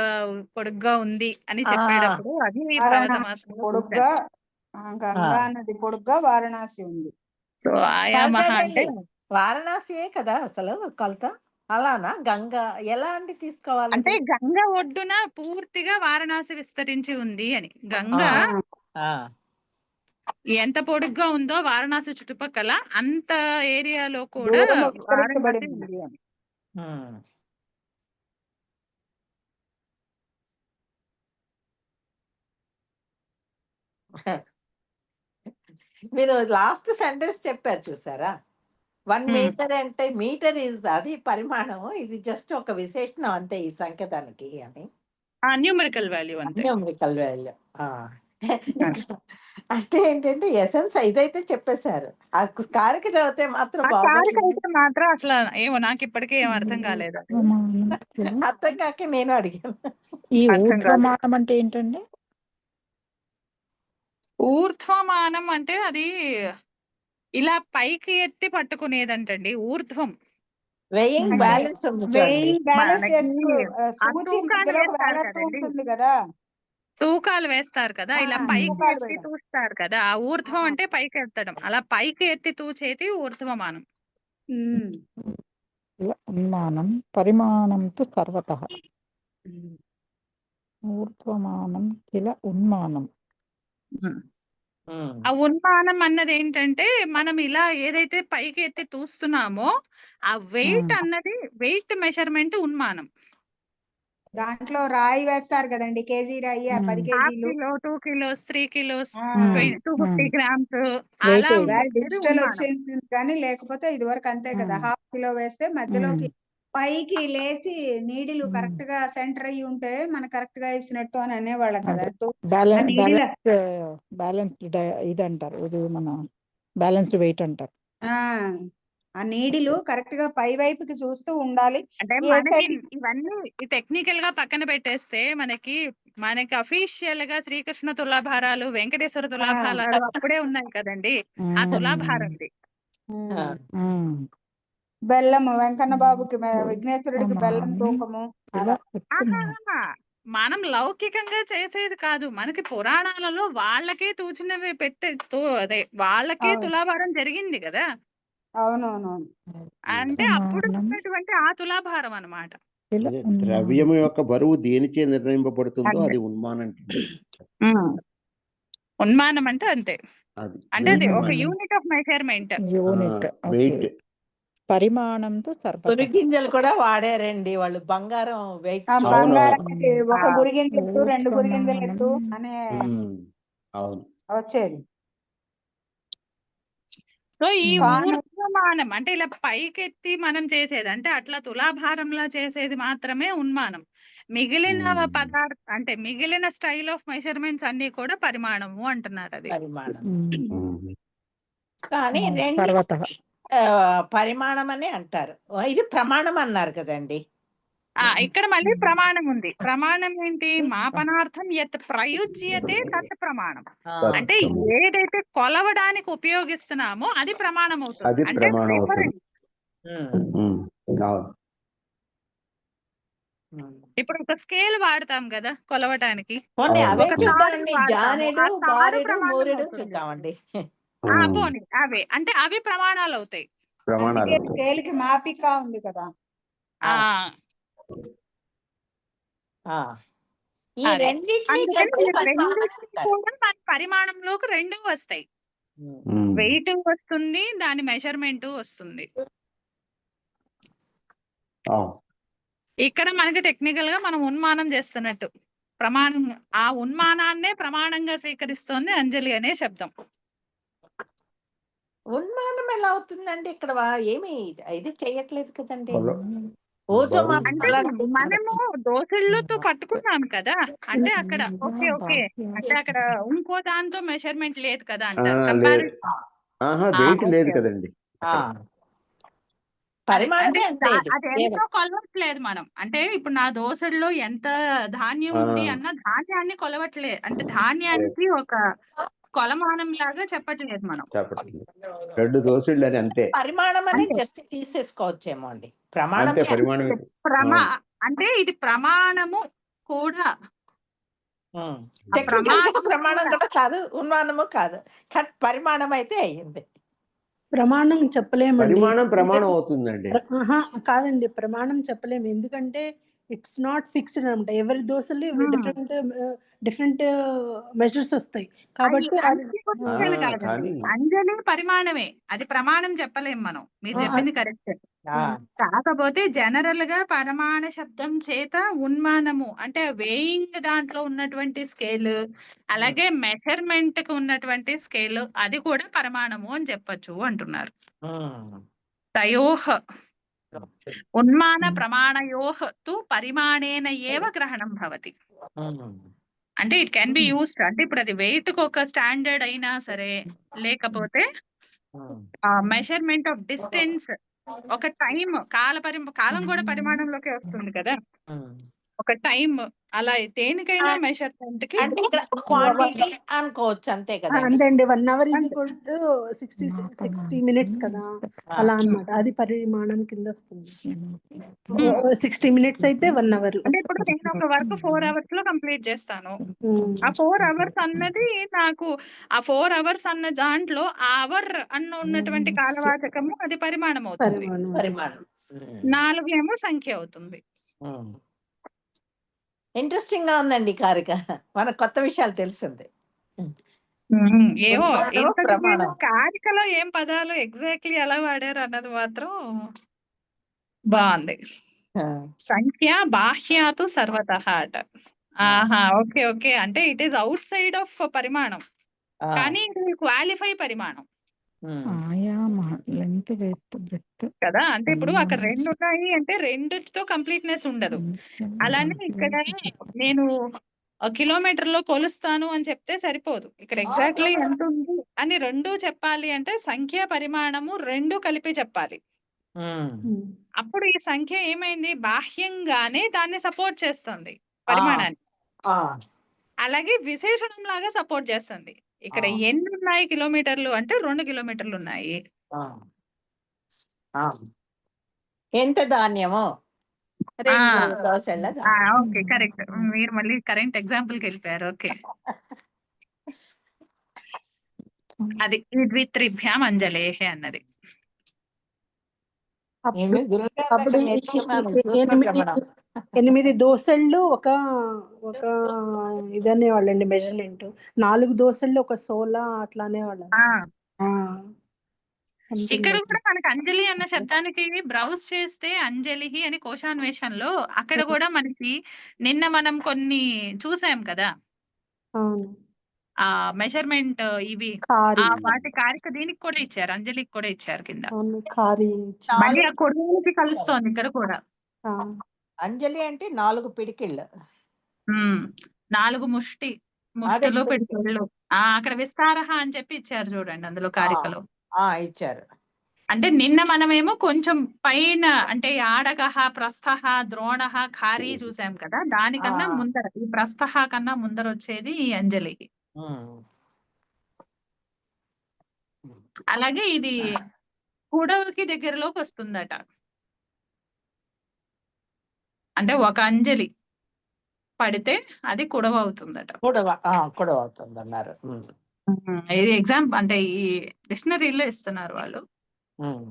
పొడుగ్గా ఉంది అని ఆ, చెప్పేటప్పుడు అది భవ వారణాసి సమాసంలో పొడుగ్గా చూశాను. గంగా నది పొడుగ్గా వారణాసి ఉంది. సో కాదు ఆయామహ అంటే కదండి, వారణాసియే కదా అసలు కొలత. అలానా? గంగా ఎలా అండి తీసుకోవాలి అంటే అది? గంగ ఒడ్డున పూర్తిగా వారణాసి విస్తరించి ఉంది అని. ఆ, గంగ ఆ, ఎంత పొడుగ్గా ఉందో వారణాసి చుట్టుపక్కల అంత ఏరియాలో కూడా దూరము వారణాసి విస్తరించబడి ఉంది. ఉంది అని. ఉమ్. మీరు లాస్ట్ సెంటెన్స్ చెప్పారు చూసారా, 1 మీటర్ అంటే మీటర్ ఇస్ అది పరిమాణం, ఇది జస్ట్ ఒక విశేషణం అంతే ఈ సంఖ్య దానికి అని. న్యూమరికల్ వాల్యూ అంతే. Numerical value. అంటే ఏంటంటే ఎసెన్స్ ఇదైతే చెప్పేశారు, ఆ కారిక చదివితే మాత్రం ఆ కారిక బాగోదు. అయితే మాత్రం అసలు ఏమో నాకు ఇప్పటికీ ఏం అర్థం కాలేదు. అది ఊర్ధ్వమానం కిల. అర్థం కాక నేను అడిగాను. ఈ అర్థం కాలేదు. ఊర్ధ్వమానం అంటే ఏంటండి? ఊర్ధ్వమానం అంటే అది ఇలా పైకి ఎత్తి పట్టుకునేదంటండి ఊర్ధ్వం. వెయింగ్ అంటే బ్యాలెన్స్ ఉంది చూడండి. వెయింగ్ బ్యాలెన్స్ మనకి చేస్తూ ఆ సూచి తూకాలు మధ్యలోకి వేస్తారు వేలాడుతూ కదండి, ఉంటుంది కదా. తూకాలు వేస్తారు కదా, ఇలా పైకి తూకాలు ఎత్తి వేయడం. తూస్తారు కదా. ఆ ఊర్ధ్వం అంటే పైకి ఎత్తడం, అలా పైకి ఎత్తి తూచేది ఊర్ధ్వమానం. ఉమ్. కిల ఉన్మానం పరిమాణంతు సర్వతః. ఉమ్. ఊర్ధ్వమానం కిల ఉన్మానం. ఉమ్, ఆ ఉన్మానం అన్నది ఏంటంటే మనం ఇలా ఏదైతే పైకి ఎత్తి తూస్తున్నామో ఆ వెయిట్ అన్నది వెయిట్ మెజర్మెంట్ ఉన్మానం. దాంట్లో రాయి వేస్తారు కదండి, కేజీ రాయి, 10 హాఫ్ కేజీలు. కిలో, 2 కిలోస్, 3 కిలోస్, ఆ, 250 గ్రామ్స్ అలా వెయిటేజ్. ఇవాళ ఉండేది డిజిటల్ ఉన్మానం. వచ్చేసింది కానీ లేకపోతే ఇది వరకు అంతే కదా. హాఫ్ కిలో వేస్తే మధ్యలోకి పైకి లేచి నీడిలు కరెక్ట్ గా సెంటర్ అయ్యి ఉంటే మన కరెక్ట్ గా వేసినట్టు అని అనేవాళ్ళం కదా. ఆ నీడిల బ్యాలెన్స్డ్ ఇది అంటారు, ఇది మన బ్యాలెన్స్డ్ వెయిట్ అంటారు. ఆ నీడిలు కరెక్ట్ గా పై వైపుకి చూస్తూ ఉండాలి. అంటే ఏ మనకి సైడ్ ఇవన్నీ టెక్నికల్ గా పక్కన పెట్టేస్తే మనకి అఫీషియల్ గా శ్రీకృష్ణ తులాభారాలు, వెంకటేశ్వర తులాభారాలు అప్పుడే ఉన్నాయి కదండి. ఆ తులాభారంది బెల్లము వెంకన్న బాబుకి విఘ్నేశ్వరుడికి బెల్లం తూకము అలా. ఆహాహా. మనం లౌకికంగా చేసేది కాదు, మనకి పురాణాలలో వాళ్ళకే తూచినవి అదే వాళ్ళకే అవును తులాభారం జరిగింది కదా. అవునవునవును. అంటే అప్పుడు ఉన్నటువంటి ఆ తులాభారం అన్నమాట. అదే ద్రవ్యము యొక్క బరువు దేనిచే నిర్ణయింపబడుతుందో అంతే. అది ఉన్మానం. ఉన్మానం అంటే అంతే, అది అంటే అది వెయిట్ ఒక మాట. Unit of measurement. Unit. Weight. పరిమాణంతో సర్వతః. గురిగింజలు కూడా వాడారండి వాళ్ళు, బంగారం వెయిట్ ఆ అవును. బంగారానికి ఒక ఆ. గురిగింజెత్తు 2 గురిగింజలెత్తు అనే అవును. వచ్చేది. సో ఈ కాను ఊర్ధ్వమానం అంటే ఇలా పైకెత్తి మనం చేసేది, అంటే అట్లా తులాభారంలా చేసేది మాత్రమే ఉన్మానం. మిగిలిన అంటే మిగిలిన స్టైల్ ఆఫ్ మెజర్మెంట్స్ అన్ని కూడా పరిమాణము అంటున్నారు. అది పరిమాణం. కానీ సర్వతః. పరిమాణం అని అంటారు. ఇది ప్రమాణం అన్నారు కదండి. ఇక్కడ మళ్ళీ ప్రమాణం ఉంది. ప్రమాణం ఏంటి? మాపనార్థం యత్ ప్రయుజ్యతే తత్ ప్రమాణం. అంటే ఏదైతే కొలవడానికి ఉపయోగిస్తున్నామో అది ప్రమాణం అవుతుంది. అది అంటే ప్రమాణం అవుతుంది. reference. అవును. ఇప్పుడు ఒక స్కేల్ వాడతాం కదా కొలవటానికి. పోనీ అవును. అవే ఒక తాడు చూద్దామండి. వాడతాము. జానెడు, ఆ తాడు బారెడు, ప్రమాణం మూరెడు అవుతుంది. చూద్దామండి. పోనీ అవే అంటే అవి ప్రమాణాలు అవుతాయి. ప్రమాణాలు అందుకే అవుతాయి. స్కేల్కి మాపిక ఉంది కదా. ఆ ఆ! ఈ అదే రెండిటిని అందుకని కలిపి ఈ పరిమాణం రెండిటికి అంటారు. కూడా మన పరిమాణంలోకి 2 వస్తాయి. వెయిట్ వస్తుంది, దాని మెజర్మెంట్ వస్తుంది. ఇక్కడ మనకి టెక్నికల్ గా మనం ఉన్మానం చేస్తున్నట్టు ప్రమాణం, ఆ ఉన్మానాన్నే ప్రమాణంగా స్వీకరిస్తోంది అంజలి అనే శబ్దం. ఉన్మానం ఎలా అవుతుందండి? ఇక్కడ ఏమి ఇది చెయ్యట్లేదు కదండి. కొల- ఊర్ధ్వమానం అంటే అలాంటివి మనము దోసెళ్ళతో పట్టుకున్నాం కదా, అంటే అక్కడ ఓకే ఓకే అంటే అక్కడ ఇంకో దాంతో మెజర్మెంట్ లేదు కదా అంటారు. లేదు. కంపారిజన్ వెయిట్ లేదు ఓకే కదండి. అంటే పరిమాణమే అంతే ఇది. అది ఎంతో కొలవట్లేదు మనం. అంటే ఇప్పుడు నా దోసెల్లో ఎంత ధాన్యం ఉంది అన్న ధాన్యాన్ని కొలవట్లేదు. అంటే ధాన్యానికి ఒక కొలమానం లాగా చెప్పట్లేదు మనం. చెప్పట్లేదు. 2 దోసిళ్ళు అని అంతే. పరిమాణం అని అంతే. జస్ట్ తీసేసుకోవచ్చేమో అండి. అంతే ప్రమాణమే పరిమాణమే. అంటే ఇది ప్రమాణము కూడా టెక్నికల్ గా ప్రమాణము ప్రమాణం కూడా. కూడా కాదు, ఉన్మానము కాదు. కానీ పరిమాణం అయితే అయ్యింది. ప్రమాణం చెప్పలేమండి. పరిమాణం ఎందుకంటే ప్రమాణం అవుతుందండి. కాదండి, ప్రమాణం చెప్పలేము. ఎందుకంటే ఇట్స్ నాట్ ఫిక్స్డ్ అనమాట. ఎవరి దోశలు డిఫరెంట్ మెజర్స్ వస్తాయి కాబట్టి అది అంజలి కాదండి. కానీ అంజలి పరిమాణమే, అది ప్రమాణం చెప్పలేం మనం. మీరు చెప్పింది కరెక్ట్. కాకపోతే జనరల్ గా పరిమాణ శబ్దం చేత ఉన్మానము అంటే వేయింగ్ దాంట్లో ఉన్నటువంటి స్కేల్, అలాగే మెజర్మెంట్ కు ఉన్నటువంటి స్కేల్, అది కూడా పరిమాణము అని చెప్పొచ్చు అంటున్నారు. తయోహ ఉన్మాన ప్రమాణయోహ తు పరిమాణేన ఏవ గ్రహణం భవతి. అంటే ఇట్ కెన్ బి యూస్డ్, అంటే ఇప్పుడు అది వెయిట్ కు ఒక స్టాండర్డ్ అయినా సరే, లేకపోతే మెజర్మెంట్ ఆఫ్ డిస్టెన్స్, ఒక టైం కాలం కూడా పరిమాణంలోకి వస్తుంది కదా, ఒక టైం, అలా దేనికైనా మెజర్మెంట్ కి అంటే ఇక్కడ క్వాంటిటీ అనుకోవచ్చు అంతే కదా. అంతే అండి. 1 hour is equal to 60 minutes కదా, అలా అన్నమాట. అది పరిమాణం కింద వస్తుంది. 60 minutes అయితే 1 hour. అంటే ఇప్పుడు నేను ఒక వర్క్ 4 hours లో కంప్లీట్ చేస్తాను. ఆ 4 hours అన్నది నాకు, ఆ 4 hours అన్న దాంట్లో ఆ అవర్ అన్న ఉన్నటువంటి కాలవాచకము అది పరిమాణం అవుతుంది. పరిమాణం 4 ఏమో సంఖ్య అవుతుంది. ఇంట్రెస్టింగ్ గా ఉందండి కారిక. మనకు కొత్త విషయాలు తెలిసింది. ఏమో ఉన్మానం, ఇంతకు ప్రమాణం. కారికలో ఏం పదాలు ఎగ్జాక్ట్లీ ఎలా వాడారు అన్నది మాత్రం బాగుంది. సంఖ్య బాహ్యాతు సర్వతః అట. ఓకే ఓకే, అంటే it is out side of పరిమాణం, కానీ ఇది క్వాలిఫై పరిమాణం లెంత్ బ్రెడ్త్ కదా. అంటే ఇప్పుడు అక్కడ 2 ఉన్నాయి అంటే రెండిటితో కంప్లీట్నెస్ ఉండదు. అలానే ఇక్కడ నేను కిలోమీటర్ లో కొలుస్తాను అని చెప్తే సరిపోదు. ఇక్కడ ఎగ్జాక్ట్లీ ఎంత ఉంది అని 2 చెప్పాలి అంటే సంఖ్య పరిమాణము 2 కలిపి చెప్పాలి. అప్పుడు ఈ సంఖ్య ఏమైంది, బాహ్యంగానే దాన్ని సపోర్ట్ చేస్తుంది పరిమాణాన్ని, అలాగే విశేషణం లాగా సపోర్ట్ చేస్తుంది. ఇక్కడ ఎన్ని ఉన్నాయి కిలోమీటర్లు అంటే 2 కిలోమీటర్లు ఉన్నాయి. ఎంత ధాన్యమో 2 దోసెళ్ళ ధాన్యం. ఓకే కరెక్ట్, మీరు మళ్ళీ కరెంట్ ఎగ్జాంపుల్ కి వెళ్ళిపోయారు. ఓకే, అది ద్విత్రిభ్యాం అంజలేహే అన్నది. అప్పుడు 8 దోసెళ్ళు ఒక ఇదనే వాళ్ళండి మెజర్మెంట్. 4 దోసెళ్ళు ఒక సోలా అట్లా అనేవాళ్ళం. ఇక్కడ కూడా మనకి అంజలి అన్న శబ్దానికి బ్రౌజ్ చేస్తే అంజలి అని కోశాన్వేషణలో అక్కడ కూడా మనకి నిన్న మనం కొన్ని చూసాం కదా, ఆ మెజర్మెంట్ ఇవి వాటి కారిక దీనికి కూడా ఇచ్చారు, అంజలికి కూడా ఇచ్చారు కింద. మళ్ళీ ఆ కొడుకుకి కలుస్తోంది ఇక్కడ కూడా. అంజలి అంటే 4 పిడికిళ్ళు, 4 ముష్టిలో పిడికిళ్ళు. అక్కడ విస్తారహ అని చెప్పి ఇచ్చారు చూడండి అందులో కారికలో. ఇచ్చారు. అంటే నిన్న మనమేమో కొంచెం పైన అంటే ఆడకహ, ప్రస్థహ, ద్రోణహ, ఖారీ చూసాం కదా, దానికన్నా ముందర ఈ ప్రస్థహ కన్నా ముందర వచ్చేది ఈ అంజలి. అలాగే ఇది కూడవకి దగ్గరలోకి వస్తుందట. అంటే ఒక అంజలి పడితే అది కుడవ అవుతుందట. కూడా అవుతుంది అన్నారు. ఇది ఎగ్జామ్ అంటే ఈ డిక్షనరీలో ఇస్తున్నారు వాళ్ళు, ఉమ్,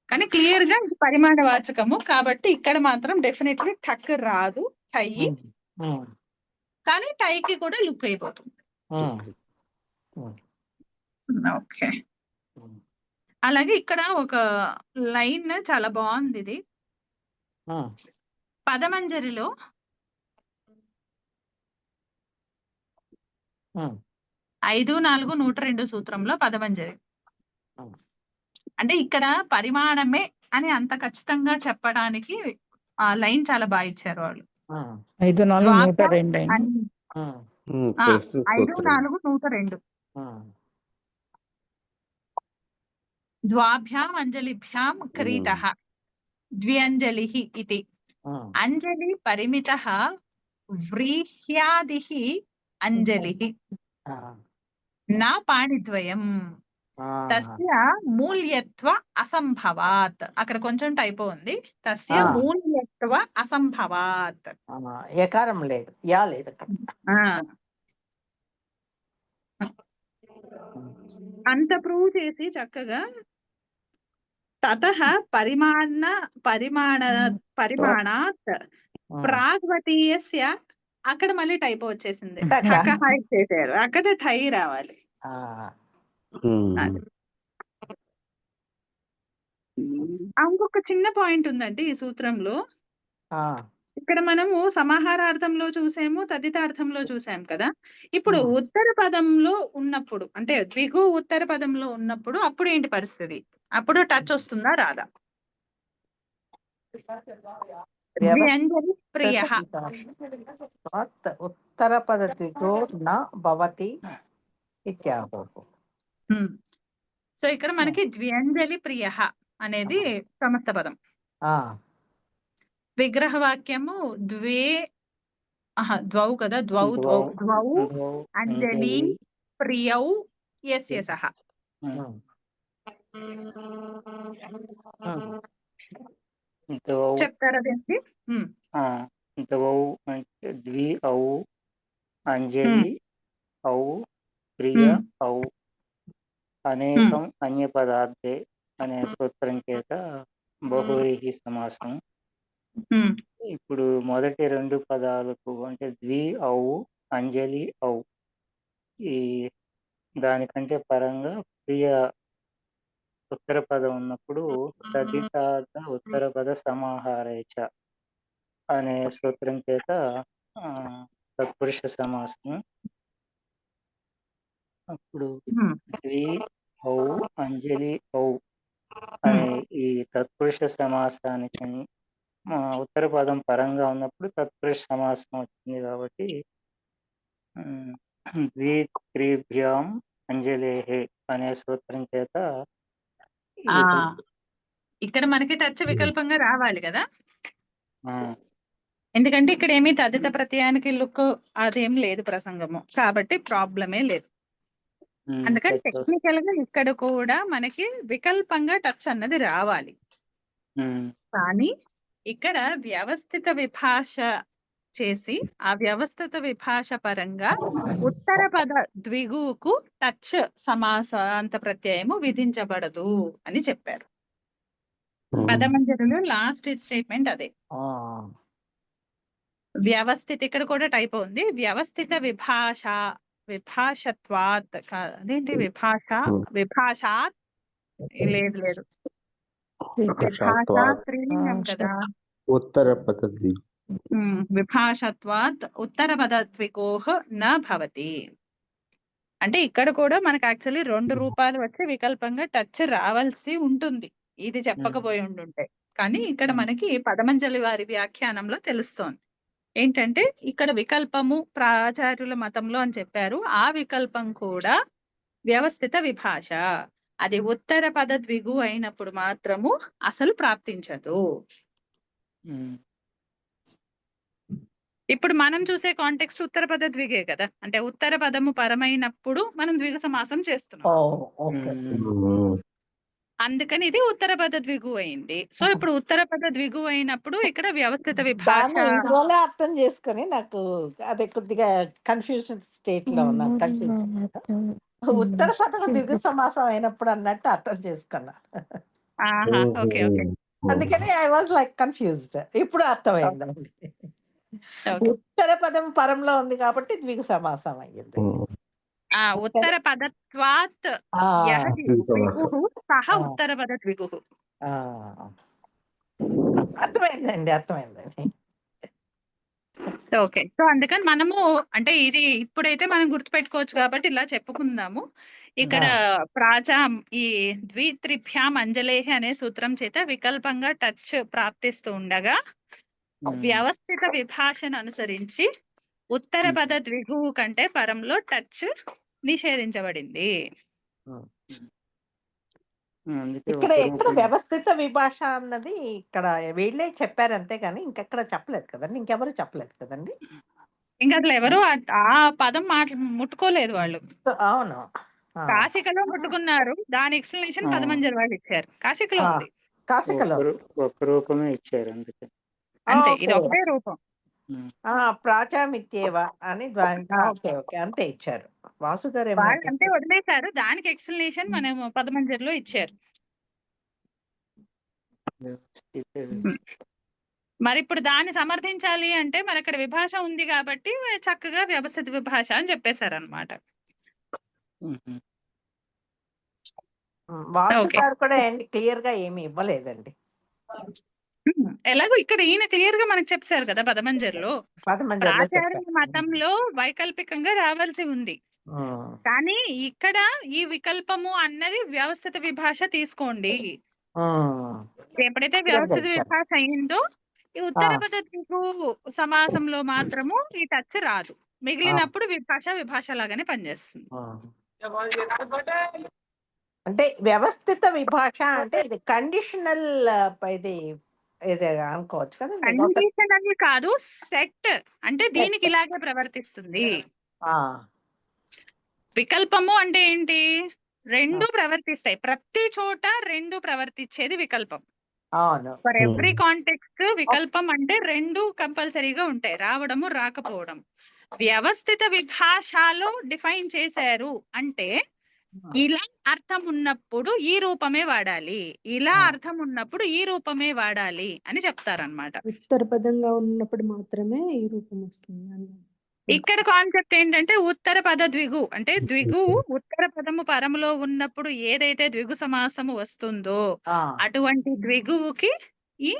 కానీ క్లియర్ గా ఇది పరిమాణ వాచకము కాబట్టి ఇక్కడ మాత్రం డెఫినెట్లీ టక్ రాదు, టై. ఉమ్, ఉమ్, కానీ టైకి కూడా లుక్ అయిపోతుంది. ఉమ్, ఉమ్, ఓకే. ఉమ్, అలాగే ఇక్కడ ఒక లైన్ చాలా బాగుంది. ఇది ఉమ్, పదమంజరిలో ఉమ్, 5-4-102 సూత్రంలో పదమంజరి. ఉమ్. అంటే ఇక్కడ పరిమాణమే అని అంత ఖచ్చితంగా చెప్పడానికి ఆ లైన్ చాలా బాగా ఇచ్చారు వాళ్ళు. 5-4-102 అయినా ప్రశ్న సూత్రం 5-4-102 ద్వాభ్యాం అంజలిభ్యాం క్రీతః ద్వ్యంజలిః ఇతి. అంజలి పరిమితః వ్రీహ్యాదిః అంజలిః నా పాణిద్వయం తస్య మూల్యత్వ అసంభవాత్. అక్కడ కొంచెం టైపో ఉంది. తస్య మూల్యత్వ అసంభవాత్. ఏకారం లేదు, యా లేదు అక్కడ. అంత ప్రూవ్ చేసి చక్కగా తతః పరిమాణాత్ ప్రాగ్వతీయస్య, అక్కడ మళ్ళీ టైపో వచ్చేసింది, టకః ఇచ్చేసారు. అక్కడ టై రావాలి. ఇంకొక చిన్న పాయింట్ ఉందండి ఈ సూత్రంలో. ఇక్కడ మనము సమాహారార్థంలో చూసాము, తదితార్థంలో చూసాము కదా. ఇప్పుడు ఉత్తర పదంలో ఉన్నప్పుడు, అంటే ద్విగు ఉత్తర పదంలో ఉన్నప్పుడు అప్పుడు ఏంటి పరిస్థితి? అప్పుడు టచ్ వస్తుందా రాదా? ద్వ్యంజలి ప్రియః ఉత్తర పద ద్విగో న భవతి ఇత్యాహో. సో ఇక్కడ మనకి ద్వ్యంజలి ప్రియః అనేది సమస్త పదం. విగ్రహ వాక్యము ద్వౌ కదా, ద్వౌ అంజలి ప్రియౌ యస్య సహ. చెప్తారా దీనికి? ద్వౌ అంటే ద్వి ఔ అంజలి ఔ ప్రియ ఔ అనేకం అన్య పదార్థే అనే సూత్రం చేత బహువ్రీహి సమాసం. ఇప్పుడు మొదటి రెండు పదాలకు అంటే ద్వి ఔ అంజలి ఔ, ఈ దానికంటే పరంగా ప్రియ ఉత్తర పదం ఉన్నప్పుడు తదితార్థ ఉత్తర పద సమాహారేచ అనే సూత్రం చేత తత్పురుష సమాసం. అప్పుడు ద్వి ఔ అంజలి ఔ అనే ఈ తత్పురుష సమాసానికి ఉత్తర పదం పరంగా ఉన్నప్పుడు తత్పురుష సమాసం వచ్చింది కాబట్టి ద్విత్రిభ్యాం అంజలేహే అనే సూత్రం చేత ఇక్కడ మనకి టచ్ వికల్పంగా రావాలి కదా, ఎందుకంటే ఇక్కడ ఏమి తదిత ప్రత్యయానికి లుక్ అదేం లేదు ప్రసంగము, కాబట్టి ప్రాబ్లమే లేదు. అందుకని టెక్నికల్ గా ఇక్కడ కూడా మనకి వికల్పంగా టచ్ అన్నది రావాలి. కానీ ఇక్కడ వ్యవస్థిత విభాష చేసి ఆ వ్యవస్థిత విభాష పరంగా ఉత్తర పద ద్విగుకు టచ్ సమాసాంత ప్రత్యయము విధించబడదు అని చెప్పారు. పదమంజరిలో లాస్ట్ స్టేట్మెంట్ అదే. వ్యవస్థిత ఇక్కడ కూడా టైప్ ఉంది. వ్యవస్థిత విభాషత్వాత్ అదేంటి విభాషాత్ లేదు విభాష స్త్రీలింగం కదా. ఉత్తర పద విభాషత్వాత్ ఉత్తర పద ద్విగోః న భవతి. అంటే ఇక్కడ కూడా మనకు యాక్చువల్లీ రెండు రూపాలు వచ్చి వికల్పంగా టచ్ రావాల్సి ఉంటుంది, ఇది చెప్పకపోయి ఉండుంటే. కానీ ఇక్కడ మనకి పదమంజలి వారి వ్యాఖ్యానంలో తెలుస్తోంది ఏంటంటే ఇక్కడ వికల్పము ప్రాచార్యుల మతంలో అని చెప్పారు. ఆ వికల్పం కూడా వ్యవస్థిత విభాష, అది ఉత్తర పద ద్విగు అయినప్పుడు మాత్రము అసలు ప్రాప్తించదు. ఇప్పుడు మనం చూసే కాంటెక్స్ట్ ఉత్తర పద ద్విగే కదా, అంటే ఉత్తర పదము పరమైనప్పుడు మనం ద్విగు సమాసం చేస్తున్నాం. అందుకని ఇది ఉత్తర పద ద్విగు అయింది. సో ఇప్పుడు ఉత్తర పద ద్విగు అయినప్పుడు ఇక్కడ వ్యవస్థిత విభాష దాన్ని ఇందులోనే అర్థం చేసుకొని నాకు అదే కొద్దిగా కన్ఫ్యూజన్ స్టేట్ లో ఉన్నాను. కన్ఫ్యూజన్ ఉత్తర పదం ద్విగు సమాసం అయినప్పుడు అన్నట్టు అర్థం చేసుకున్నా. ఆహా ఓకే ఓకే అందుకని ఐ వాజ్ లైక్ కన్ఫ్యూజ్డ్. ఇప్పుడు అర్థమైందండి. ఓకే ఉత్తర పదం పరంలో ఉంది కాబట్టి ద్విగు సమాసం అయ్యింది. ఉత్తర పదత్వాత్ ఆ, యః ద్విగుః సహ ఆ. ఉత్తర పద ద్విగుః. ఆ. అర్థమైందండి, అర్థమైందండి. ఓకే సో అందుకని మనము అంటే ఇది ఇప్పుడైతే మనం గుర్తుపెట్టుకోవచ్చు కాబట్టి ఇలా చెప్పుకుందాము. ఇక్కడ ప్రాచా ఈ ద్విత్రిభ్యాం అంజలేహి అనే సూత్రం చేత వికల్పంగా టచ్ ప్రాప్తిస్తూ ఉండగా వ్యవస్థిత విభాషను అనుసరించి ఉత్తర పద ద్విగువు కంటే పరంలో టచ్ నిషేధించబడింది. అందుకే ఇక్కడ ఒక ఎక్కడ రూపం వ్యవస్థిత విభాష అన్నది ఇక్కడ వీళ్ళే చెప్పారు అంతే కానీ ఇంకెక్కడ చెప్పలేదు కదండి, ఇంకెవరు చెప్పలేదు కదండి. ఇంకా అసలు ఎవరు ఆ పదం ముట్టుకోలేదు వాళ్ళు. సో, అవును. ఆ, కాశికలో ముట్టుకున్నారు. దాని ఎక్స్ప్లెనేషన్ పదమంజరి వాళ్ళు ఇచ్చారు. కాశికలో ఆ, ఉంది కాశికలో ఒక రూపమే ఇచ్చారు అందుకే. అంతే. ఇది ఓకే. ఒకటే రూపం. ప్రాచామిత్యేవ అని ఓకే ఓకే అంతే ఇచ్చారు. వాసు గారు ఏమో వాళ్ళు అంతే వదిలేశారు. దానికి ఎక్స్ప్లెనేషన్ మనం పదమంజరిలో ఇచ్చారు. మరి ఇప్పుడు దాన్ని సమర్థించాలి అంటే మరి అక్కడ విభాష ఉంది కాబట్టి చక్కగా వ్యవస్థిత విభాష అని చెప్పేశారు అనమాట. వాసు ఓకే. గారు కూడా క్లియర్ గా ఏమి ఇవ్వలేదండి. ఎలాగో ఇక్కడ ఈయన క్లియర్ గా మనకు చెప్పారు కదా పదమంజరిలో. పదమంజరిలో ప్రాచార్య చెప్పారు. మతంలో వైకల్పికంగా రావాల్సి ఉంది. కానీ ఇక్కడ ఈ వికల్పము అన్నది వ్యవస్థిత విభాష తీసుకోండి. ఎప్పుడైతే వ్యవస్థిత విభాష అయిందో ఈ ఉత్తర పద ద్విగు సమాసంలో మాత్రము ఈ టచ్ రాదు. మిగిలినప్పుడు విభాష లాగానే పనిచేస్తుంది. అంటే వ్యవస్థిత విభాష అంటే ఇది కండిషనల్ ఇది ఇది అనుకోవచ్చు కదండి. కండిషనల్ కాదు, సెట్ అంటే దీనికి ఇలాగే ప్రవర్తిస్తుంది. వికల్పము అంటే ఏంటి? రెండు ప్రవర్తిస్తాయి. ప్రతి చోట రెండు ప్రవర్తించేది వికల్పం. అవును. ఫర్ ఎవ్రీ కాంటెక్స్ట్ వికల్పం అంటే రెండు కంపల్సరీగా ఉంటాయి, రావడము రాకపోవడం. వ్యవస్థిత విభాషలో డిఫైన్ చేశారు అంటే ఇలా అర్థం ఉన్నప్పుడు ఈ రూపమే వాడాలి, ఇలా అర్థం ఉన్నప్పుడు ఈ రూపమే వాడాలి అని చెప్తారన్నమాట. ఉత్తర పదంగా ఉన్నప్పుడు మాత్రమే ఈ రూపం వస్తుంది. ఇక్కడ కాన్సెప్ట్ ఏంటంటే ఉత్తర పద ద్విగు అంటే ద్విగు ఉత్తర పదము పరములో ఉన్నప్పుడు ఏదైతే ద్విగు సమాసము వస్తుందో అటువంటి ద్విగువుకి ఈ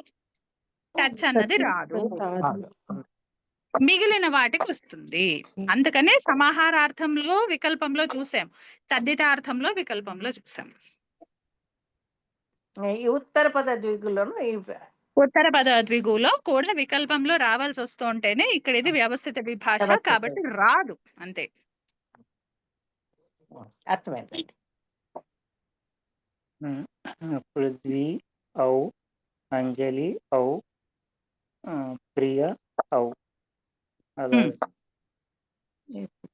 టచ్ అన్నది రాదు, మిగిలిన వాటికి వస్తుంది. అందుకనే సమాహారార్థంలో వికల్పంలో చూసాం, తద్దితార్థంలో వికల్పంలో చూసాం. ఉత్తర పద ద్విగులోను ఉత్తర పద ద్విగులో కూడా వికల్పంలో రావాల్సి వస్తూ ఉంటేనే ఇక్కడ ఇది వ్యవస్థిత విభాష కాబట్టి రాదు, అంతే. అర్థమైంది. పృథ్వీ ఔ అంజలి ఔ ప్రియ ఔ అలా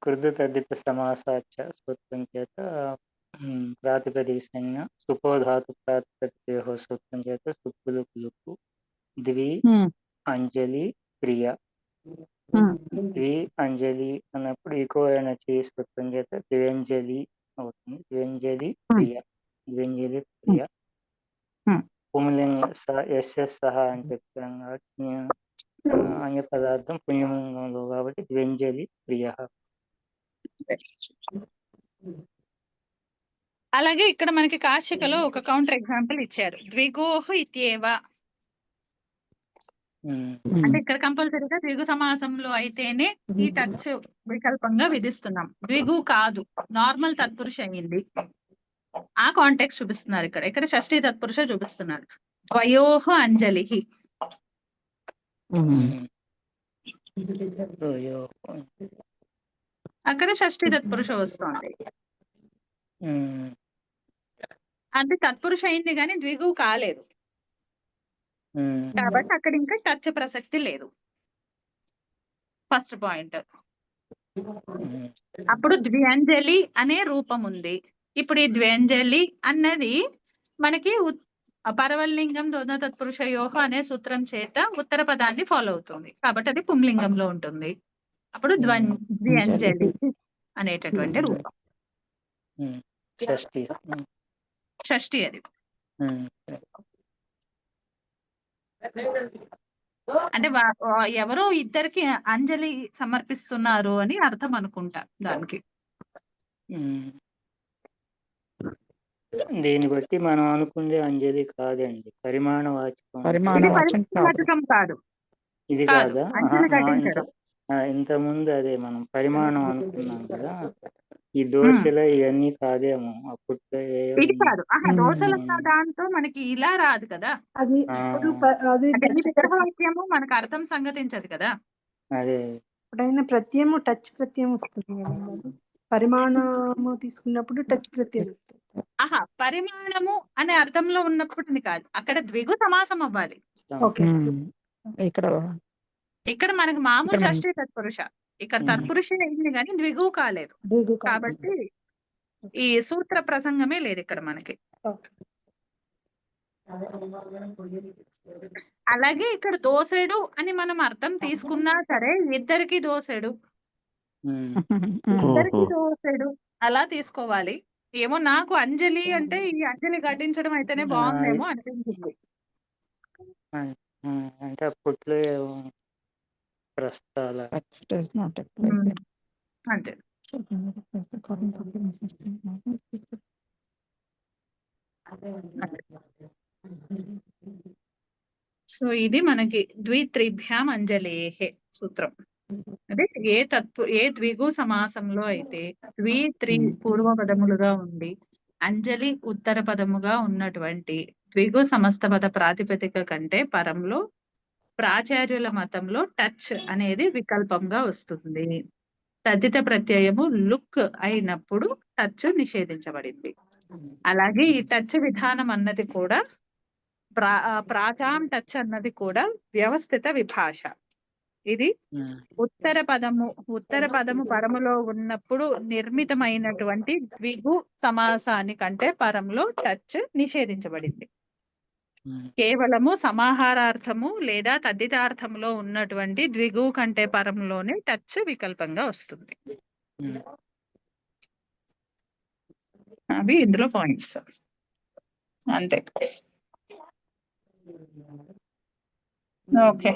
కృత తద్దిత సమాసాచ సూత్రం చేత ప్రాతిపదిక సంజ్ఞ సుపోధాతు ప్రాతిపదిక సూత్రం చేత సుప్పులు కులుపు ద్వి అంజలి ప్రియ. ద్వి అంజలి అన్నప్పుడు ఈకో ఎనర్జీ సూత్రం చేత ద్వ్యంజలి అవుతుంది. ద్వ్యంజలి ప్రియ, ద్వ్యంజలి ప్రియ. పుంలింగ ఎస్ఎస్ సహా అని చెప్తాం కాబట్టి అన్య పదార్థం పుణ్యలింగంలో కాబట్టి ద్వ్యంజలి ప్రియ. అలాగే ఇక్కడ మనకి కాశికలో ఒక కౌంటర్ ఎగ్జాంపుల్ ఇచ్చారు, ద్విగోహ ఇత్యేవ అంటే ఇక్కడ కంపల్సరీగా ద్విగు సమాసంలో అయితేనే ఈ టచ్ వికల్పంగా విధిస్తున్నాం. ద్విగు కాదు, నార్మల్ తత్పురుష అయింది. ఆ కాంటెక్స్ట్ చూపిస్తున్నారు ఇక్కడ. ఇక్కడ షష్ఠీ తత్పురుష చూపిస్తున్నారు. ద్వయోహ అంజలి, అక్కడ షష్ఠీ తత్పురుష వస్తుంది. అది తత్పురుష అయింది కానీ ద్విగు కాలేదు కాబట్టి అక్కడ ఇంకా టచ్ ప్రసక్తి లేదు. First point. అప్పుడు ద్వ్యంజలి అనే రూపం ఉంది. ఇప్పుడు ఈ ద్వ్యంజలి అన్నది మనకి పరవల్లింగం ద్వంద్వ తత్పురుషయోహ అనే సూత్రం చేత ఉత్తర పదాన్ని ఫాలో అవుతుంది, కాబట్టి అది పుంలింగంలో ఉంటుంది. అప్పుడు ద్వ్యంజలి అనేటటువంటి రూపం. షష్ఠి. షష్ఠి అది. అంటే ఎవరో ఇద్దరికి అంజలి సమర్పిస్తున్నారు అని అర్థం అనుకుంటా దానికి. దీన్ని బట్టి మనం అనుకుందే అంజలి కాదండి, పరిమాణవాచకం. ఇది పరిమాణవాచకం కాదు. ఇది కాదు, కాదా? అంజలి ఘటించడం. ఇంతకుముందు అదే మనం పరిమాణం అనుకున్నాం కదా, ఈ దోశలు ఇవన్నీ కాదేమో అప్పట్లో. ఇది కాదు. దోశల దాంతో మనకి ఇలా రాదు కదా, అది అది అంటే ఈ విగ్రహవాక్యము మనకు అర్థం సంగతించదు కదా. అదే ఎప్పుడైనా ప్రత్యయము టచ్ ప్రత్యయం వస్తుంది కదా, పరిమాణము తీసుకున్నప్పుడు టచ్ ప్రత్యయం వస్తుంది. పరిమాణము అనే అర్థంలో ఉన్నప్పుడు కాదు, అక్కడ ద్విగు సమాసం అవ్వాలి. ఓకే, ఇక్కడ మనకి మామూలు షష్ఠి తత్పురుష, ఇక్కడ తత్పురుష అయింది కానీ ద్విగు కాలేదు, కాబట్టి ఈ సూత్ర ప్రసంగమే లేదు ఇక్కడ మనకి. అలాగే ఇక్కడ దోసెడు అని మనం అర్థం తీసుకున్నా సరే, ఇద్దరికి దోసెడు, ఇద్దరికి దోసెడు అలా తీసుకోవాలి. ఏమో నాకు అంజలి అంటే ఈ అంజలి ఘటించడం అయితేనే బాగుందేమో అనిపించింది. అంటే అప్పట్లో ప్రస్తాల అంతే. సో ఇది మనకి ద్విత్రిభ్యాం అంజలేహే సూత్రం. అంటే ఏ ద్విగు సమాసంలో అయితే ద్వి త్రి పూర్వ పదములుగా ఉండి అంజలి ఉత్తర పదముగా ఉన్నటువంటి ద్విగు సమస్త పద ప్రాతిపదిక కంటే పరంలో ప్రాచార్యుల మతంలో టచ్ అనేది వికల్పంగా వస్తుంది. తద్దిత ప్రత్యయము లుక్ అయినప్పుడు టచ్ నిషేధించబడింది. అలాగే ఈ టచ్ విధానం అన్నది కూడా ప్రాచాం టచ్ అన్నది కూడా వ్యవస్థిత విభాష. ఇది ఉత్తర పదము పరములో ఉన్నప్పుడు నిర్మితమైనటువంటి ద్విగు సమాసానికంటే పరంలో టచ్ నిషేధించబడింది. కేవలము సమాహారార్థము లేదా తద్దితార్థములో ఉన్నటువంటి ద్విగు కంటే పరంలోనే టచ్ వికల్పంగా వస్తుంది. అవి ఇందులో పాయింట్స్ అంతే. ఓకే,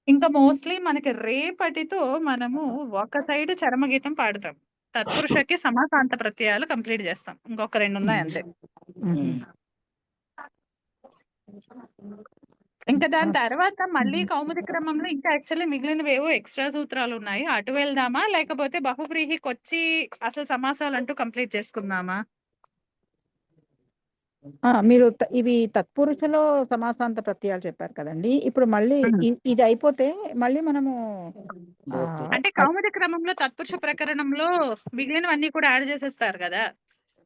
ఇంకా మోస్ట్లీ మనకి రేపటితో మనము ఒక సైడ్ చరమగీతం పాడతాం, తత్పురుషకి సమాసాంత ప్రత్యయాలు కంప్లీట్ చేస్తాం. ఇంకొక 2 ఉన్నాయి అంతే. ఇంకా దాని తర్వాత మళ్ళీ కౌముది క్రమంలో ఇంకా యాక్చువల్లీ మిగిలినవేవో ఎక్స్ట్రా సూత్రాలు ఉన్నాయి, అటు వెళ్దామా లేకపోతే బహువ్రీహికి వచ్చి అసలు సమాసాలు అంటూ కంప్లీట్ చేసుకుందామా? మీరు ఇవి తత్పురుషలో సమాసాంత ప్రత్యయాలు చెప్పారు కదండి, ఇప్పుడు మళ్ళీ ఇది అయిపోతే మళ్ళీ మనము అంటే కౌముది క్రమంలో తత్పురుష ప్రకరణంలో మిగిలినవన్నీ కూడా యాడ్ చేసేస్తారు కదా.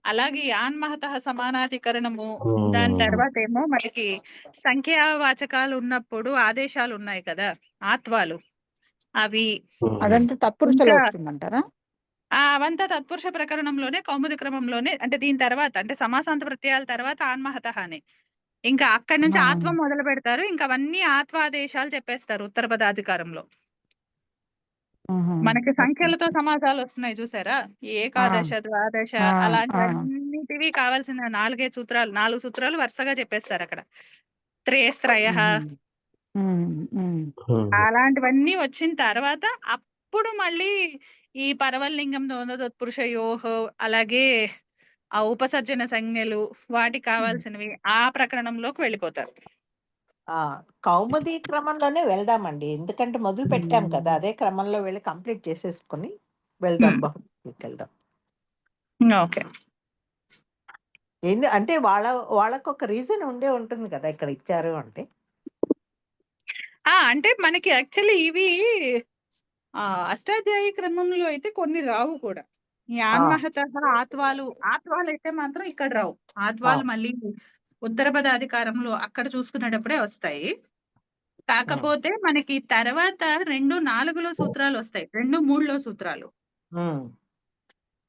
అలాగే ఆన్మహత సమానాధికరణము, దాని తర్వాత ఏమో మనకి సంఖ్యావాచకాలు ఉన్నప్పుడు ఆదేశాలు ఉన్నాయి కదా, ఆత్వాలు, అవి అదంతా తత్పురుషలో వస్తుందంటారా? అవంతా తత్పురుష ప్రకరణంలోనే కౌముది క్రమంలోనే, అంటే దీని తర్వాత అంటే సమాసాంత ప్రత్యయాల తర్వాత ఆన్మహత అని ఇంకా అక్కడి నుంచి ఆత్వ మొదలు పెడతారు. ఇంకా అవన్నీ ఆత్వాదేశాలు చెప్పేస్తారు ఉత్తర పదాధికారంలో. మనకి సంఖ్యలతో సమాసాలు వస్తున్నాయి చూసారా, ఏకాదశ ద్వాదశ అలాంటివన్నిటివి కావాల్సిన 4 సూత్రాలు 4 సూత్రాలు వరుసగా చెప్పేస్తారు అక్కడ. త్రేస్త్రయ అలాంటివన్నీ వచ్చిన తర్వాత అప్పుడు మళ్ళీ ఈ పరవల్లింగం తత్పురుషయోహ అలాగే ఆ ఉపసర్జన సంజ్ఞలు వాటికి కావాల్సినవి ఆ ప్రకరణంలోకి వెళ్ళిపోతారు. కౌముది క్రమంలోనే వెళ్దామండి, ఎందుకంటే మొదలు పెట్టాం కదా, అదే క్రమంలో వెళ్ళి కంప్లీట్ చేసేసుకుని వెళ్దాం, బహుళకి వెళ్దాం. ఓకే, అంటే వాళ్ళకు ఒక రీజన్ ఉంటుంది కదా ఇక్కడ ఇచ్చారు అంటే. అంటే మనకి యాక్చువల్లీ ఇవి అష్టాధ్యాయి క్రమంలో అయితే కొన్ని రావు కూడా. ఈ ఆన్మహత ఆత్వాలు అయితే మాత్రం ఇక్కడ రావు. ఆత్వాలు మళ్ళీ ఉత్తర పదాధికారంలో అక్కడ చూసుకునేటప్పుడే వస్తాయి. కాకపోతే మనకి తర్వాత 2, 4లో సూత్రాలు వస్తాయి, 2, 3లో సూత్రాలు.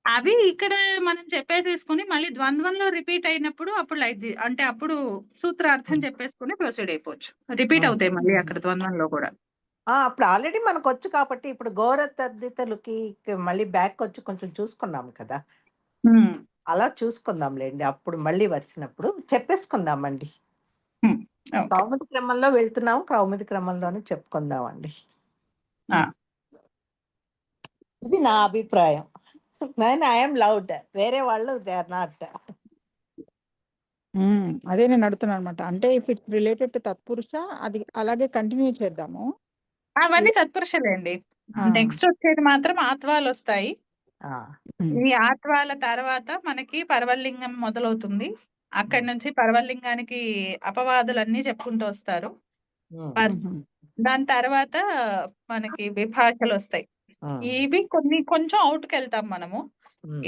అవి ఇక్కడ మనం చెప్పేసేసుకుని మళ్ళీ ద్వంద్వంలో రిపీట్ అయినప్పుడు అప్పుడు అంటే అప్పుడు సూత్రార్థం చెప్పేసుకుని ప్రొసీడ్ అయిపోవచ్చు. రిపీట్ అవుతాయి మళ్ళీ అక్కడ ద్వంద్వంలో కూడా. అప్పుడు ఆల్రెడీ మనకు వచ్చు కాబట్టి ఇప్పుడు గోరతద్దితలకి మళ్ళీ బ్యాక్ వచ్చి కొంచెం చూసుకున్నాం కదా, అలా చూసుకుందాంలేండి. అప్పుడు మళ్ళీ వచ్చినప్పుడు చెప్పేసుకుందామండి. ఓకే. కౌముది క్రమంలో వెళ్తున్నాము, కౌముది క్రమంలోనే చెప్పుకుందామండి. ఆ. ఇది నా అభిప్రాయం. నేను ఐఎమ్ లౌడ్, వేరే వాళ్ళు దే ఆర్ నాట్. అదే నేను అడుగుతున్నాను అనమాట. అంటే ఇఫ్ ఇట్స్ రిలేటెడ్ టు తత్పురుష అది అలాగే కంటిన్యూ చేద్దాము. అవన్నీ తత్పురుషులేండి. ఆ. నెక్స్ట్ వచ్చేది మాత్రం ఆత్వాలు వస్తాయి. ఉమ్. ఈ ఆత్వాల తర్వాత మనకి పరవలింగం మొదలవుతుంది. అక్కడి నుంచి పరవలింగానికి అపవాదులన్నీ చెప్పుకుంటూ వస్తారు. ఉహు. దాని తర్వాత మనకి విభాషలు వస్తాయి. ఇవి కొంచెం అవుట్ కి వెళ్తాం మనము.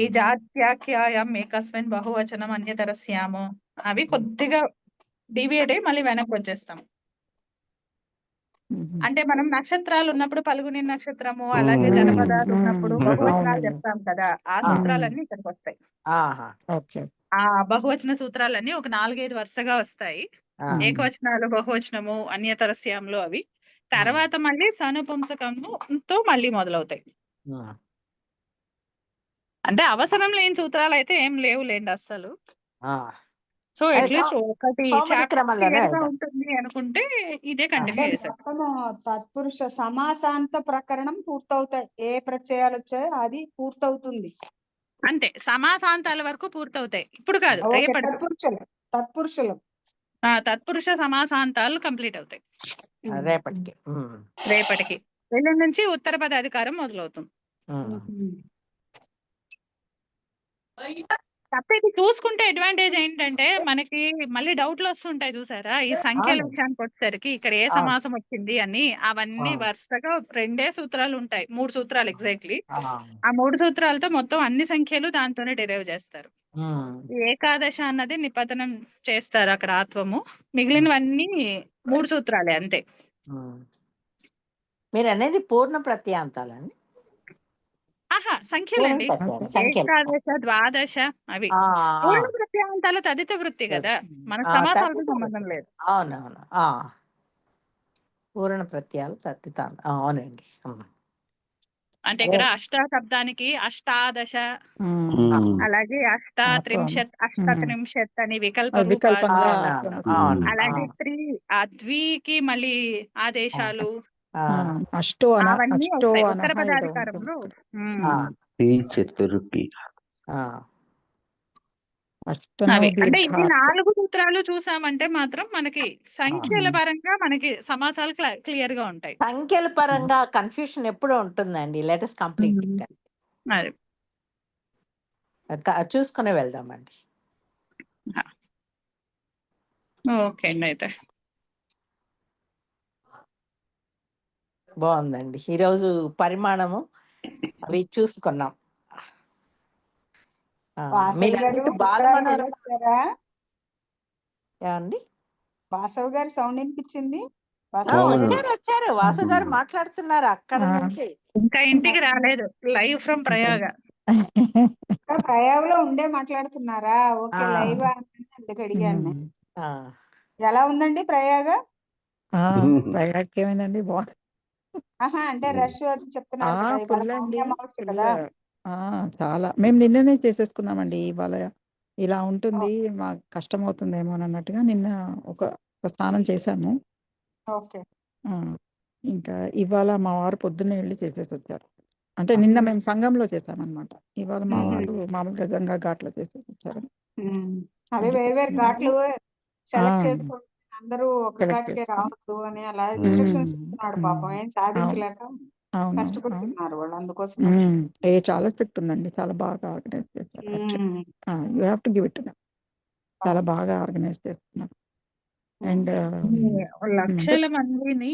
ఈ జాత్యాఖ్యాయం ఏకస్మిన్ బహువచనం అన్యతరస్యాము అవి కొద్దిగా డివియేట్ అయ్యి మళ్ళీ వెనక్కి వచ్చేస్తాం. ఉహు. అంటే మనం నక్షత్రాలు ఉన్నప్పుడు పలుగుని నక్షత్రము, అలాగే జనపదాలు ఉన్నప్పుడు బహువచనాలు అవునండి. చెప్తాం కదా, ఆ సూత్రాలన్నీ ఇక్కడికి వస్తాయి. ఓకే. ఆ బహువచన సూత్రాలన్నీ ఒక 4-5 వరుసగా వస్తాయి. ఏకవచనాలు, బహువచనము, అన్యతరస్యాములు అవి. తర్వాత మళ్ళీ సనుపుంసకంతో మళ్ళీ మొదలవుతాయి. అంటే అవసరం లేని సూత్రాలు అయితే ఏం లేవులేండి అస్సలు. సో అట్లీస్ట్ ఒకటి కౌముది చాప్టర్ క్రమంలోనే క్లియర్ గా వెళ్దాం. ఉంటుంది అనుకుంటే ఇదే అంటే కంటిన్యూ చేశారు. మొత్తము తత్పురుష సమాసాంత ప్రకరణం పూర్తవుతాయి. ఏ ప్రత్యయాలు వచ్చాయో అది పూర్తవుతుంది. అంతే, సమాసాంతాల వరకు పూర్తవుతాయి. ఇప్పుడు కాదు, ఓకే, రేపటి తత్పురుషులు తత్పురుష సమాసాంతాలు కంప్లీట్ అవుతాయి రేపటికి. రేపటికి. ఎల్లుండి నుంచి ఉత్తర పద అధికారం మొదలవుతుంది. తప్పేది చూసుకుంటే అడ్వాంటేజ్ ఏంటంటే మనకి మళ్ళీ డౌట్లు వస్తుంటాయి చూసారా, ఈ సంఖ్యల అవును. విషయానికి వచ్చేసరికి ఇక్కడ ఏ అవును. సమాసం వచ్చింది అని. అవన్నీ అవును. వరుసగా 2 సూత్రాలు ఉంటాయి, 3 సూత్రాలు ఎగ్జాక్ట్లీ. ఆ. ఆ 3 సూత్రాలతో మొత్తం అన్ని సంఖ్యలు దాంతోనే డెరైవ్ చేస్తారు. ఈ ఏకాదశ అన్నది నిపతనం చేస్తారు అక్కడ ఆత్వము. మిగిలినవన్నీ 3 సూత్రాలే అంతే. మీరు అనేది పూర్ణ ప్రత్యాంతాలండి. ఆహా, సంఖ్యలండి. సంఖ్యలు. ఏకాదశ, ద్వాదశ అవి పూర్ణ ప్రత్యయాంతాల తదిత వృత్తి కదా, మనకు సమాసాలతో సంబంధం లేదు. అవునవును. పూర్ణ ప్రత్యయాలు తత్తితాలు. అవునండి. అంటే ఇక్కడ అష్ట శబ్దానికి అష్టాదశ, అలాగే అష్టాత్రింశత్, అష్టత్రింశత్ అని వికల్ప రూపాలు. వికల్పంగా అలాగే ద్వికి మళ్ళీ ఆదేశాలు అష్టో అవన్నీ అష్టో వస్తాయి అనహ ఉత్తర ఏదో పదాధికారంలో. చతుర్కి అవి అంటే ఇవి 4 సూత్రాలు చూసామంటే మాత్రం మనకి సంఖ్యల పరంగా మనకి సమాసాలు క్లియర్ గా ఉంటాయి. సంఖ్యల పరంగా కన్ఫ్యూషన్ ఎప్పుడూ ఉంటుందండి. Let us complete it. అది చూసుకునే వెళ్దామండి. ఓకే అండి. అయితే బాగుందండి. ఈరోజు పరిమాణము అవి చూసుకున్నాం. మీరు అన్నట్టు బాలమనోరమ ఏమండి? వాసవ్ గారి సౌండ్ వినిపించింది. వచ్చారు వాసు గారు మాట్లాడుతున్నారు అక్కడ నుంచి. ఇంకా ఇంటికి రాలేదు, లైవ్ ఫ్రమ్ ప్రయాగ. ప్రయాగలో ఉండే మాట్లాడుతున్నారా? ఓకే, లైవ్ అందుకు అడిగాను. ఎలా ఉందండి ప్రయాగ? ప్రయాగకి ఏమైందండి, బాగుంది. అంటే రష్ అది చెప్తున్నారు కదా, ఇవాళ ఫుల్ అండి, అమావాస్య ఫుల్. కదా. చాలా మేము నిన్ననే చేసేసుకున్నామండి. ఇవాళ ఇలా ఉంటుంది, మాకు కష్టం అవుతుందేమో అన్నట్టుగా నిన్న ఒక స్నానం చేశాము. ఓకే. ఇంకా ఇవాళ మా వారు పొద్దున్నే వెళ్ళి చేసేసి వచ్చారు. అంటే నిన్న మేము సంఘంలో చేసామన్నమాట. ఇవాళ మా వారు మామూలుగా గంగా ఘాట్లో చేసేసి వచ్చారు. అదే వేరు ఘాట్లు సెలెక్ట్ చేసుకోండి, అందరూ ఒక ఘాట్కే రావద్దు అని అలా ఇన్స్ట్రక్షన్స్ ఇస్తున్నాడు. పాపం ఏం సాధించలేక కష్టపడుతున్నారు వాళ్ళు, అందుకోసం. చాలా స్ట్రిక్ట్ ఉందండి, చాలా బాగా ఆర్గనైజ్ చేస్తారు. You have to give it. చాలా బాగా ఆర్గనైజ్ చేస్తున్నారు. అండ్ లక్షల మందిని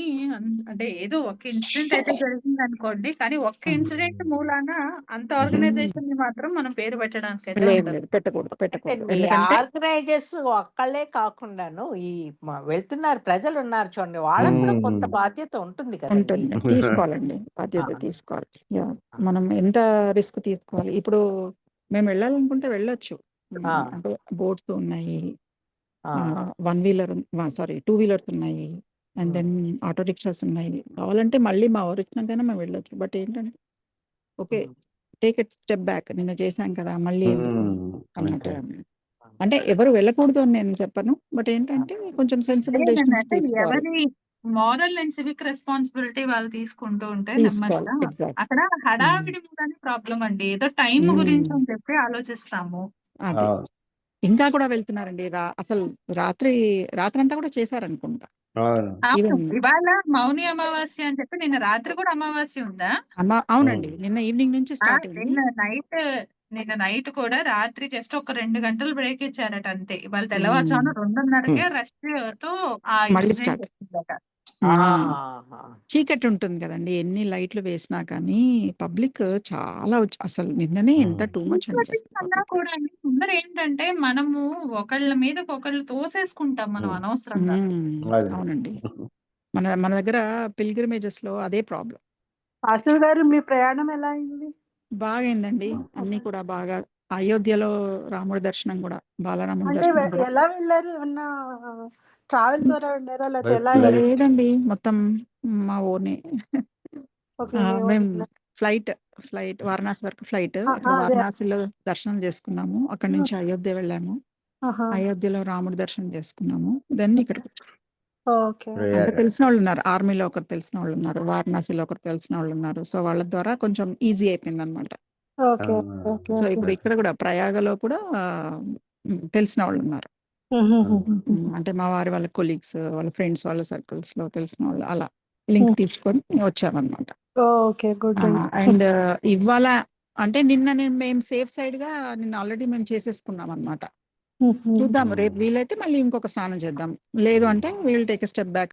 అంటే ఏదో ఒక ఇన్సిడెంట్ అయితే జరిగింది అనుకోండి, కానీ ఒక్క ఇన్సిడెంట్ మూలాన అంత ఆర్గనైజేషన్ ని మాత్రం మనం పేరు పెట్టడానికి అయితే లేదు ఉండదు. లేదు పెట్టకూడదు. అంటే ఎందుకంటే ఆర్గనైజర్స్ ఒక్కళ్ళే కాకుండాను ఈ వెళ్తున్నారు ప్రజలు ఉన్నారు చూడండి, వాళ్ళకు కూడా కొంత బాధ్యత ఉంటుంది కదండి. ఉంటుంది, తీసుకోవాలండి, బాధ్యత తీసుకోవాలి. యా, మనం ఎంత రిస్క్ తీసుకోవాలి. ఇప్పుడు మేము వెళ్ళాలనుకుంటే వెళ్ళొచ్చు. ఆ. అంటే బోట్స్ ఉన్నాయి, ఆ, 2 వీలర్స్ ఉన్నాయి, అండ్ దెన్ ఆటో రిక్షాస్ ఉన్నాయి. కావాలంటే మళ్ళీ మా ఊరు వచ్చినాకైనా మేము వెళ్ళొచ్చు. బట్ ఏంటంటే okay, take it step back, నిన్న చేశాం కదా మళ్ళీ ఎందుకు అన్నట్టు. అంటే ఎవరు వెళ్ళకూడదు అని నేను చెప్పను, బట్ ఏంటంటే కొంచెం సెన్సిబుల్ డెసిషన్స్ అంటే తీసుకోవాలి. ఎవరి మారల్ అండ్ సివిక్ రెస్పాన్సిబిలిటీ వాళ్ళు తీసుకుంటూ ఉంటే తీసుకోవాలి, నెమ్మదిగా ఎగ్జాక్ట్. అక్కడ హడావిడి మూలనే ప్రాబ్లం అండి. ఏదో టైం గురించి అని చెప్పి ఆలోచిస్తాము. అదే ఇంకా కూడా వెళ్తున్నారండి. అసలు రాత్రంతా కూడా చేశారనుకుంటా. అవును, ఇవాళ మౌని అమావాస్య అని చెప్పి నిన్న రాత్రి కూడా అమావాస్య ఉందా? అవునండి, నిన్న ఈవినింగ్ నుంచి స్టార్ట్ అయింది. నిన్న నైట్ కూడా రాత్రి జస్ట్ ఒక 2 గంటలు బ్రేక్ ఇచ్చారట అంతే. ఇవాళ తెల్లవారుజామున 2:30కే రష్ తో ఆ మళ్ళీ ఇన్సిడెంట్ స్టార్ట్. వచ్చిందట. చీకటి ఉంటుంది కదండి, ఎన్ని లైట్లు వేసినా కానీ పబ్లిక్ చాలా అసలు నిన్ననే ఎంత టూ మచ్ అన్నా కూడా అండి, ముందర ఏంటంటే మనము ఒకళ్ళ మీదకి ఒకళ్ళు తోసేసుకుంటాం మనం అనవసరంగా. అవునండి, మన దగ్గర పిల్గ్రిమేజెస్ లో అదే ప్రాబ్లం. ఆశు గారు మీ ప్రయాణం ఎలా అయింది? బాగైందండి, అన్ని కూడా బాగా. అయోధ్యలో రాముడి దర్శనం కూడా, బాలరాముడి అంటే దర్శనం కూడా. ఎలా వెళ్ళారు? ఏమన్నా ట్రావెల్ ద్వారా వెళ్ళారా లేకపోతే ఎలా? లేదండి, మొత్తం మా ఓనే. ఓకే, మేము ఫ్లైట్ వారణాసి వరకు ఫ్లైట్. అక్కడ వారణాసిలో దర్శనం చేసుకున్నాము, అక్కడ నుంచి అయోధ్య వెళ్ళాము, అయోధ్యలో రాముడి దర్శనం చేసుకున్నాము, దెన్ ఇక్కడికి వచ్చాము. ఓకే, అంటే తెలిసిన వాళ్ళు ఉన్నారు, ఆర్మీలో ఒకరు తెలిసిన వాళ్ళు ఉన్నారు, వారణాసిలో ఒకరు తెలిసిన వాళ్ళు ఉన్నారు. సో వాళ్ళ ద్వారా కొంచెం ఈజీ అయిపోయింది అనమాట. Okay, okay. సో ఇప్పుడు ఇక్కడ కూడా ప్రయాగలో కూడా తెలిసిన వాళ్ళు ఉన్నారు. అంటే మా వారి వాళ్ళ కొలీగ్స్, వాళ్ళ ఫ్రెండ్స్, వాళ్ళ సర్కిల్స్ లో తెలిసిన వాళ్ళు, అలా లింక్ తీసుకొని వచ్చామన్నమాట. Okay, good. అండ్ ఇవాళ అంటే మేము సేఫ్ సైడ్ గా నిన్న ఆల్రెడీ మేము చేసేసుకున్నాం అనమాట. చూద్దాము, రేపు వీలైతే మళ్ళీ ఇంకొక స్నానం చేద్దాం, లేదు అంటే we'll take a step back